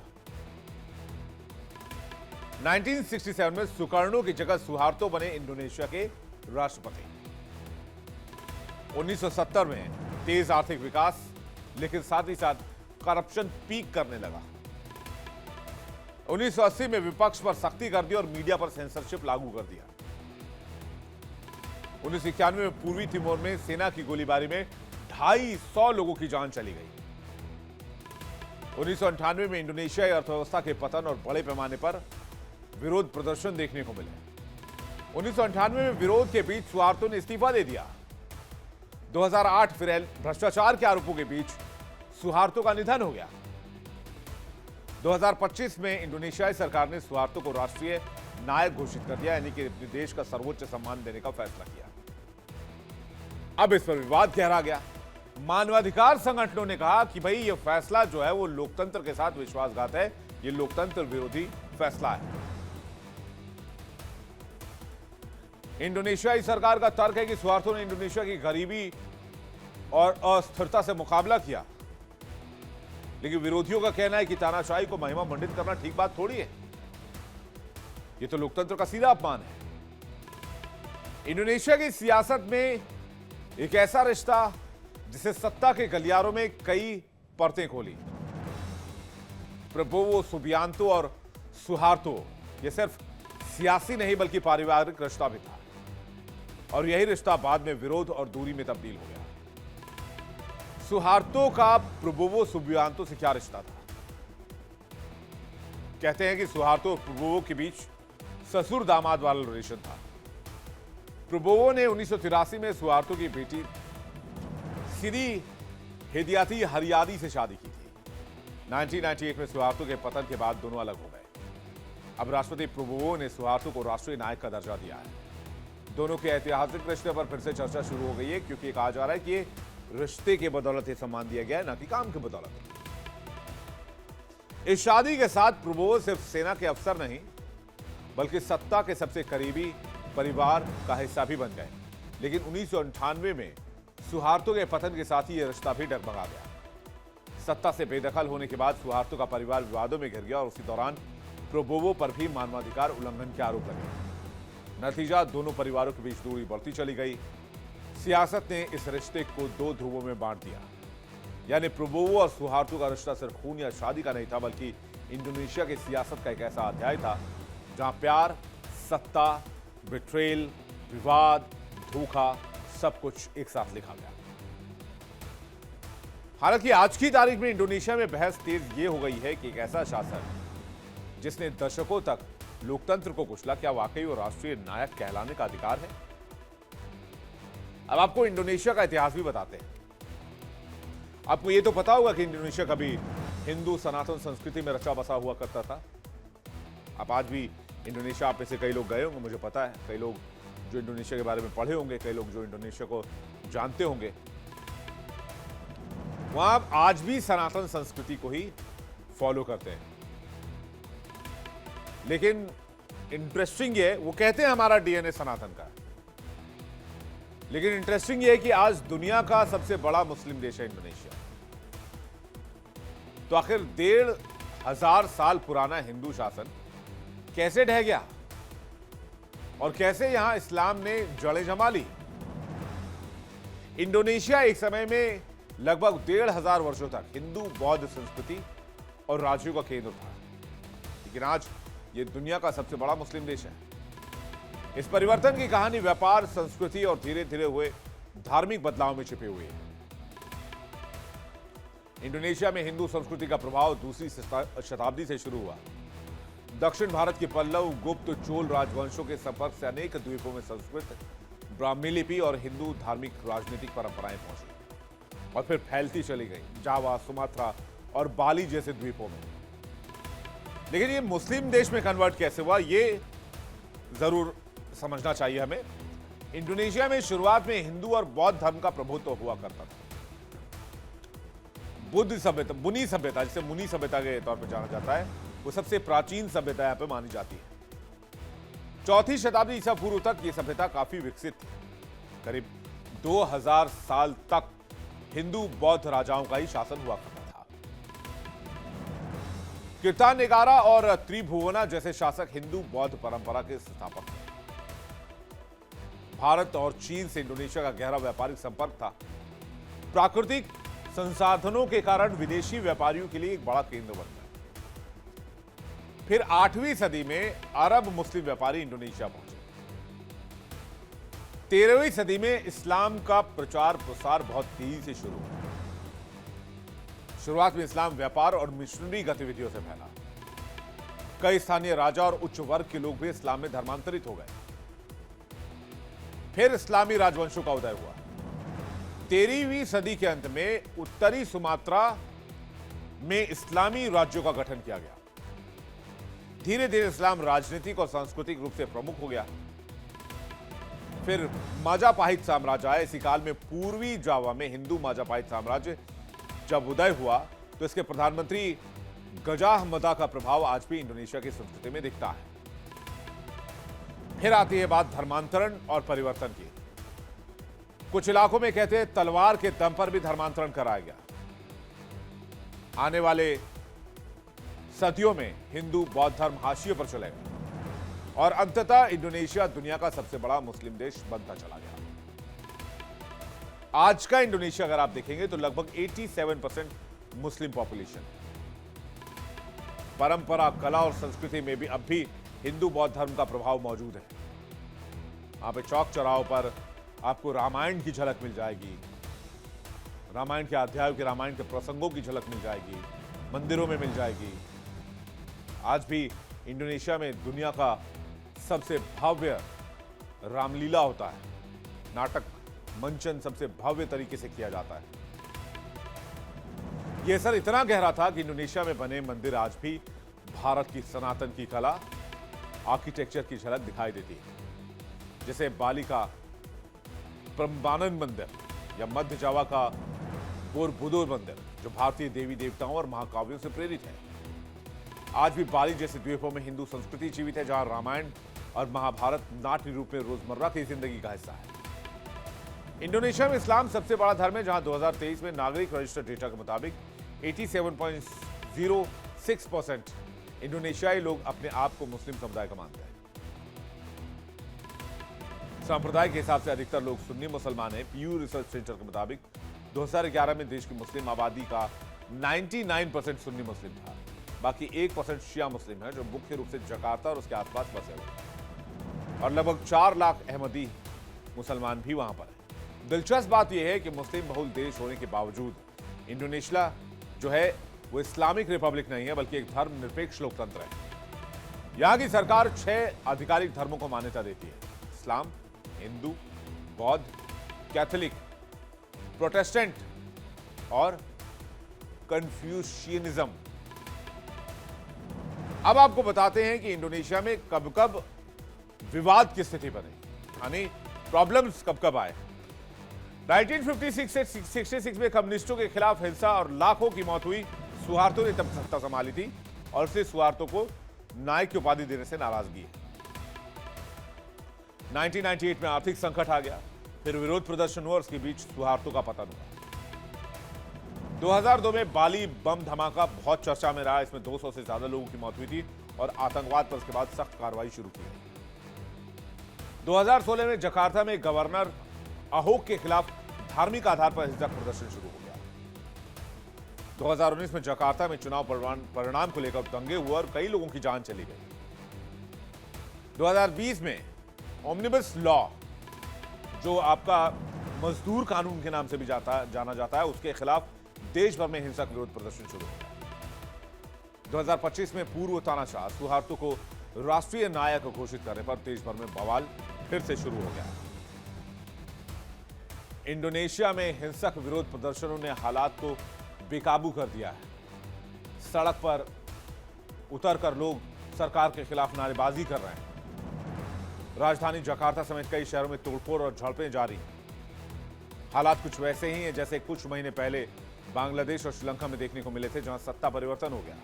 1967 में सुकर्णो की जगह सुहार्तो बने इंडोनेशिया के राष्ट्रपति। 1970 में तेज आर्थिक विकास, लेकिन साथ ही साथ करप्शन पीक करने लगा। 1980 में विपक्ष पर सख्ती कर दी और मीडिया पर सेंसरशिप लागू कर दिया। 1991 में पूर्वी तिमोर में सेना की गोलीबारी में 250 लोगों की जान चली गई। 1998 में इंडोनेशियाई अर्थव्यवस्था के पतन और बड़े पैमाने पर विरोध प्रदर्शन देखने को मिले। 1998 में विरोध के बीच सुहार्तो ने इस्तीफा दे दिया। 2008 फिर भ्रष्टाचार के आरोपों के बीच सुहार्तो का निधन हो गया। 2025 में इंडोनेशियाई सरकार ने सुहार्तो को राष्ट्रीय नायक घोषित कर दिया, यानी कि अपने देश का सर्वोच्च सम्मान देने का फैसला किया। अब इस पर विवाद गहरा गया। मानवाधिकार संगठनों ने कहा कि भाई यह फैसला जो है वो लोकतंत्र के साथ विश्वासघात है, यह लोकतंत्र विरोधी फैसला है। इंडोनेशियाई सरकार का तर्क है कि सुहार्तो ने इंडोनेशिया की गरीबी और अस्थिरता से मुकाबला किया, लेकिन विरोधियों का कहना है कि तानाशाही को महिमा मंडित करना ठीक बात थोड़ी है, यह तो लोकतंत्र का सीधा अपमान है। इंडोनेशिया की सियासत में एक ऐसा रिश्ता जिसे सत्ता के गलियारों में कई परतें खोली। प्रबोवो सुबियांतो और सुहार्तो यह सिर्फ सियासी नहीं बल्कि पारिवारिक रिश्ता भी था, और यही रिश्ता बाद में विरोध और दूरी में तब्दील हो गया। सुहार्तो का प्रबोवो सुबियांतो से क्या रिश्ता था? कहते हैं कि सुहार्तो और प्रबोवो के बीच ससुर दामाद वाला रिलेशन था। प्रबोवो ने 1983 में सुहार्तो की बेटी सिरी हेदियाती हरियादी से शादी की थी। 1998 में सुहार्तो के पतन के बाद दोनों अलग हो गए। अब राष्ट्रपति प्रबोवो ने सुहार्तो को राष्ट्रीय नायक का दर्जा दिया है। दोनों के ऐतिहासिक रिश्ते पर फिर से चर्चा शुरू हो गई है, क्योंकि कहा जा रहा है कि ये रिश्ते के बदौलत ये सम्मान दिया गया है, न कि काम के बदौलत। इस शादी के साथ प्रबोवो सिर्फ सेना के अफसर नहीं बल्कि सत्ता के सबसे करीबी परिवार का हिस्सा भी बन गए। लेकिन 1998 में सुहार्तो के पतन के साथ ही यह रिश्ता भी डगमगा गया। सत्ता से बेदखल होने के बाद सुहार्तो का परिवार विवादों में घिर गया और उसी दौरान प्रबोवो पर भी मानवाधिकार उल्लंघन के आरोप लगे। नतीजा, दोनों परिवारों के बीच दूरी बढ़ती चली गई। सियासत ने इस रिश्ते को दो ध्रुवों में बांट दिया, यानी प्रबोवो और सुहार्तो का रिश्ता सिर्फ खून या शादी का नहीं था, बल्कि इंडोनेशिया की सियासत का एक ऐसा अध्याय था जहां प्यार, सत्ता, बिट्रेल, विवाद, धोखा सब कुछ एक साथ लिखा गया। हालांकि आज की तारीख में इंडोनेशिया में बहस तेज ये हो गई है कि एक ऐसा शासक जिसने दशकों तक लोकतंत्र को कुचला, क्या वाकई वो राष्ट्रीय नायक कहलाने का अधिकार है? अब आपको इंडोनेशिया का इतिहास भी बताते हैं। आपको ये तो पता होगा कि इंडोनेशिया कभी हिंदू सनातन संस्कृति में रचा बसा हुआ करता था। आप आज भी इंडोनेशिया, आप में से कई लोग गए होंगे, मुझे पता है, कई लोग जो इंडोनेशिया के बारे में पढ़े होंगे, कई लोग जो इंडोनेशिया को जानते होंगे। वहां आज भी सनातन संस्कृति को ही फॉलो करते हैं। लेकिन इंटरेस्टिंग ये, वो कहते हैं हमारा डीएनए सनातन का, लेकिन इंटरेस्टिंग ये है कि आज दुनिया का सबसे बड़ा मुस्लिम देश है इंडोनेशिया। तो आखिर 1500 साल पुराना हिंदू शासन कैसे ढह गया और कैसे यहां इस्लाम ने जड़ें जमा ली? इंडोनेशिया एक समय में लगभग 1500 वर्षों तक हिंदू बौद्ध संस्कृति और राज्यों का केंद्र था, लेकिन आज यह दुनिया का सबसे बड़ा मुस्लिम देश है। इस परिवर्तन की कहानी व्यापार, संस्कृति और धीरे धीरे हुए धार्मिक बदलाव में छिपी हुई है। इंडोनेशिया में हिंदू संस्कृति का प्रभाव दूसरी शताब्दी से शुरू हुआ। दक्षिण भारत के पल्लव, गुप्त, चोल राजवंशों के संपर्क से अनेक द्वीपों में संस्कृत, ब्राह्मी लिपि और हिंदू धार्मिक राजनीतिक परंपराएं पहुंची और फिर फैलती चली गई जावा, सुमात्रा और बाली जैसे द्वीपों में। लेकिन ये मुस्लिम देश में कन्वर्ट कैसे हुआ, ये जरूर समझना चाहिए हमें। इंडोनेशिया में शुरुआत में हिंदू और बौद्ध धर्म का प्रभुत्व हुआ करता था। बुद्ध सभ्यता, मुनि सभ्यता, जिसे मुनि सभ्यता के तौर पर जाना जाता है, वो सबसे प्राचीन सभ्यता यहां पे मानी जाती है। 4वीं शताब्दी ईसा पूर्व तक ये सभ्यता काफी विकसित थी। करीब 2000 साल तक हिंदू बौद्ध राजाओं का ही शासन हुआ करता था। कीर्तानेगारा और त्रिभुवना जैसे शासक हिंदू बौद्ध परंपरा के संस्थापक थे। भारत और चीन से इंडोनेशिया का गहरा व्यापारिक संपर्क था। प्राकृतिक संसाधनों के कारण विदेशी व्यापारियों के लिए एक बड़ा केंद्र बन गया। फिर 8वीं सदी में अरब मुस्लिम व्यापारी इंडोनेशिया पहुंचे। 13वीं सदी में इस्लाम का प्रचार प्रसार बहुत तेजी से शुरू हुआ। शुरुआत में इस्लाम व्यापार और मिशनरी गतिविधियों से फैला। कई स्थानीय राजा और उच्च वर्ग के लोग भी इस्लाम में धर्मांतरित हो गए। फिर इस्लामी राजवंशों का उदय हुआ। 13वीं सदी के अंत में उत्तरी सुमात्रा में इस्लामी राज्यों का गठन किया गया। धीरे धीरे इस्लाम राजनीतिक और सांस्कृतिक रूप से प्रमुख हो गया। फिर माजापाहित साम्राज्य आया। इसी काल में पूर्वी जावा में हिंदू माजापाहित साम्राज्य जब उदय हुआ तो इसके प्रधानमंत्री गजाह मदा का प्रभाव आज भी इंडोनेशिया की संस्कृति में दिखता है। फिर आती है बात धर्मांतरण और परिवर्तन की। कुछ इलाकों में कहते हैं तलवार के दम पर भी धर्मांतरण कराया गया। आने वाले सदियों में हिंदू बौद्ध धर्म हाशिए पर चलेगा और अंततः इंडोनेशिया दुनिया का सबसे बड़ा मुस्लिम देश बनता चला गया। आज का इंडोनेशिया अगर आप देखेंगे तो लगभग 87% मुस्लिम पॉपुलेशन। परंपरा, कला और संस्कृति में भी अब भी हिंदू बौद्ध धर्म का प्रभाव मौजूद है। वहां पे चौक चौराहों पर आपको रामायण की झलक मिल जाएगी, रामायण के अध्यायों के, रामायण के प्रसंगों की झलक मिल जाएगी, मंदिरों में मिल जाएगी। आज भी इंडोनेशिया में दुनिया का सबसे भव्य रामलीला होता है। नाटक मंचन सबसे भव्य तरीके से किया जाता है। यह असर इतना गहरा था कि इंडोनेशिया में बने मंदिर आज भी भारत की सनातन की कला, आर्किटेक्चर की झलक दिखाई देती है। जैसे बाली का प्रम्बानन मंदिर या मध्य जावा का बोरबुदुर मंदिर, जो भारतीय देवी देवताओं और महाकाव्यों से प्रेरित है। आज भी बाली जैसे द्वीपों में हिंदू संस्कृति जीवित है, जहां रामायण और महाभारत नाट्य रूप में रोजमर्रा की जिंदगी का हिस्सा है। इंडोनेशिया में इस्लाम सबसे बड़ा धर्म है, जहां 2023 में नागरिक रजिस्टर डेटा के मुताबिक 87.06% इंडोनेशियाई लोग अपने आप को मुस्लिम समुदाय का मानते हैं। संप्रदाय के हिसाब से अधिकतर लोग सुन्नी मुसलमान हैं। पीयू रिसर्च सेंटर के मुताबिक 2011 में देश की मुस्लिम आबादी का 99% सुन्नी मुस्लिम था। बाकी 1% शिया मुस्लिम है, जो मुख्य रूप से जकार्ता और उसके आसपास बसे हुए हैं। और लगभग 4 लाख अहमदी मुसलमान भी वहां पर है। दिलचस्प बात यह है कि मुस्लिम बहुल देश होने के बावजूद इंडोनेशिया जो है वो इस्लामिक रिपब्लिक नहीं है, बल्कि एक धर्मनिरपेक्ष लोकतंत्र है। यहां की सरकार 6 आधिकारिक धर्मों को मान्यता देती है: इस्लाम, हिंदू, बौद्ध, कैथोलिक, प्रोटेस्टेंट और कन्फ्यूशियनिज्म। अब आपको बताते हैं कि इंडोनेशिया में कब कब विवाद की स्थिति बने, यानी प्रॉब्लम्स कब कब आए। 1956 से 66 में कम्युनिस्टों के खिलाफ हिंसा और लाखों की मौत हुई। सुहार्तो ने तब सत्ता संभाली थी और इसलिए सुहार्तो को नायक की उपाधि देने से नाराजगी है। 1998 में आर्थिक संकट आ गया, फिर विरोध प्रदर्शन हुआ और उसके बीच सुहार्तो का पतन हुआ। 2002 में बाली बम धमाका बहुत चर्चा में रहा। इसमें 200 से ज्यादा लोगों की मौत हुई थी और आतंकवाद पर उसके बाद सख्त कार्रवाई शुरू की गई। 2016 में जकार्ता में गवर्नर अहोक के खिलाफ धार्मिक आधार पर हिंसक प्रदर्शन शुरू हो गया। 2019 में जकार्ता में चुनाव परिणाम को लेकर दंगे हुए और कई लोगों की जान चली गई। 2020 में ओमनिबस लॉ, जो आपका मजदूर कानून के नाम से भी जाना जाता है, उसके खिलाफ देश भर में हिंसक विरोध प्रदर्शन शुरू हो गया। 2025 में पूर्व तानाशाह सुहार्तो को राष्ट्रीय नायक घोषित करने पर देश भर में बवाल फिर से शुरू हो गया। इंडोनेशिया में हिंसक विरोध प्रदर्शनों ने हालात को बेकाबू कर दिया है। सड़क पर उतरकर लोग सरकार के खिलाफ नारेबाजी कर रहे हैं। राजधानी जकार्ता समेत कई शहरों में तोड़फोड़ और झड़पें जारी हैं। हालात कुछ वैसे ही हैं जैसे कुछ महीने पहले बांग्लादेश और श्रीलंका में देखने को मिले थे, जहां सत्ता परिवर्तन हो गया।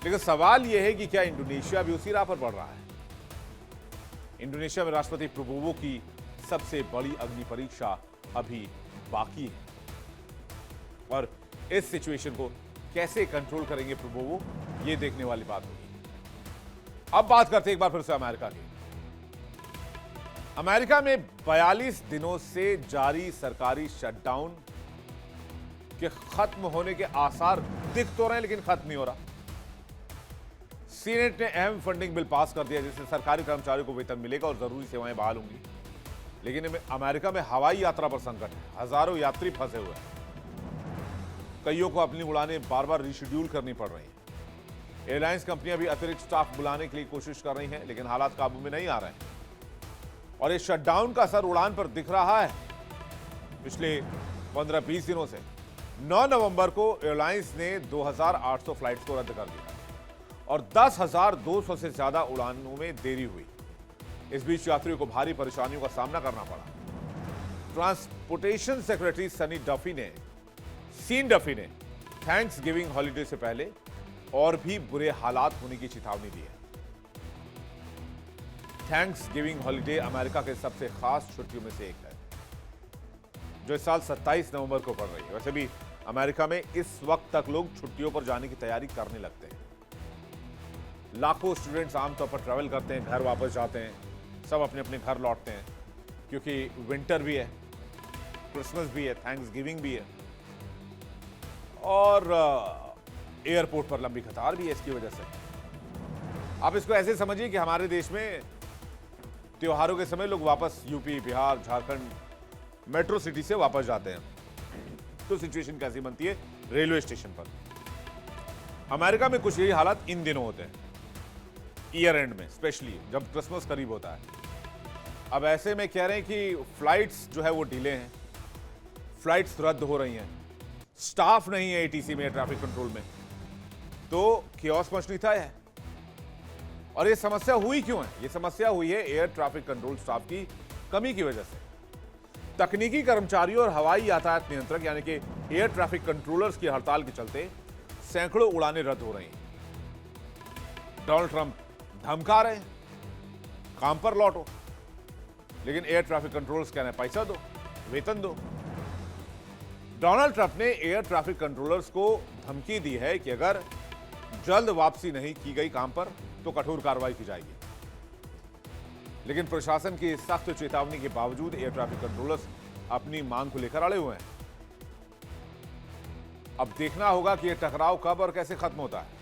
लेकिन सवाल यह है कि क्या इंडोनेशिया भी उसी राह पर बढ़ रहा है? इंडोनेशिया में राष्ट्रपति प्रबोवो की सबसे बड़ी अग्नि परीक्षा अभी बाकी है और इस सिचुएशन को कैसे कंट्रोल करेंगे प्रबोवो, ये देखने वाली बात होगी। अब बात करते हैं एक बार फिर से अमेरिका की। अमेरिका में 42 दिनों से जारी सरकारी शटडाउन के खत्म होने के आसार दिख तो रहे हैं, लेकिन खत्म नहीं हो रहा। सीनेट ने अहम फंडिंग बिल पास कर दिया, जिससे सरकारी कर्मचारियों को वेतन मिलेगा और जरूरी सेवाएं बहाल होंगी। लेकिन अमेरिका में हवाई यात्रा पर संकट है। हजारों यात्री फंसे हुए हैं। कईयों को अपनी उड़ानें बार बार रिशेड्यूल करनी पड़ रही हैं। एयरलाइंस कंपनियां भी अतिरिक्त स्टाफ बुलाने के लिए कोशिश कर रही हैं, लेकिन हालात काबू में नहीं आ रहे हैं और इस शटडाउन का असर उड़ान पर दिख रहा है। पिछले 15-20 दिनों से 9 नवंबर को एयरलाइंस ने 2800 फ्लाइट्स को रद्द कर दिया और 10,200 से ज्यादा उड़ानों में देरी हुई। इस बीच यात्रियों को भारी परेशानियों का सामना करना पड़ा। ट्रांसपोर्टेशन सेक्रेटरी सीन डफी ने थैंक्स गिविंग हॉलीडे से पहले और भी बुरे हालात होने की चेतावनी दी है। थैंक्स गिविंग हॉलीडे अमेरिका के सबसे खास छुट्टियों में से एक है, जो इस साल 27 नवंबर को पड़ रही है। वैसे भी अमेरिका में इस वक्त तक लोग छुट्टियों पर जाने की तैयारी करने लगते हैं। लाखों स्टूडेंट्स आमतौर पर ट्रैवल करते हैं, घर वापस जाते हैं, सब अपने अपने घर लौटते हैं, क्योंकि विंटर भी है, क्रिसमस भी है, थैंक्स गिविंग भी है और एयरपोर्ट पर लंबी कतार भी है इसकी वजह से। आप इसको ऐसे समझिए कि हमारे देश में त्योहारों के समय लोग वापस UP, Bihar, Jharkhand, metro city से वापस जाते हैं। तो सिचुएशन कैसी बनती है रेलवे स्टेशन पर। अमेरिका में कुछ यही हालात इन दिनों होते हैं, ईयर एंड में, स्पेशली जब क्रिसमस करीब होता है। अब ऐसे में कह रहे हैं कि फ्लाइट्स जो है वो डिले हैं, फ्लाइट्स रद्द हो रही हैं, स्टाफ नहीं है एटीसी में, ट्रैफिक कंट्रोल में, तो कियोस्क मचनी तय है। और ये समस्या हुई क्यों है? ये समस्या हुई है एयर ट्रैफिक कंट्रोल स्टाफ की कमी की वजह से। तकनीकी कर्मचारियों और हवाई यातायात नियंत्रक यानी कि एयर ट्रैफिक कंट्रोलर्स की हड़ताल के चलते सैकड़ों उड़ानें रद्द हो रही हैं। डोनाल्ड ट्रंप धमका रहे हैं, काम पर लौटो, लेकिन एयर ट्रैफिक कंट्रोलर्स कह रहे हैं पैसा दो, वेतन दो। डोनाल्ड ट्रंप ने एयर ट्रैफिक कंट्रोलर्स को धमकी दी है कि अगर जल्द वापसी नहीं की गई काम पर तो कठोर कार्रवाई की जाएगी। लेकिन प्रशासन की सख्त चेतावनी के बावजूद एयर ट्रैफिक कंट्रोलर्स अपनी मांग को लेकर अड़े हुए हैं। अब देखना होगा कि यह टकराव कब और कैसे खत्म होता है।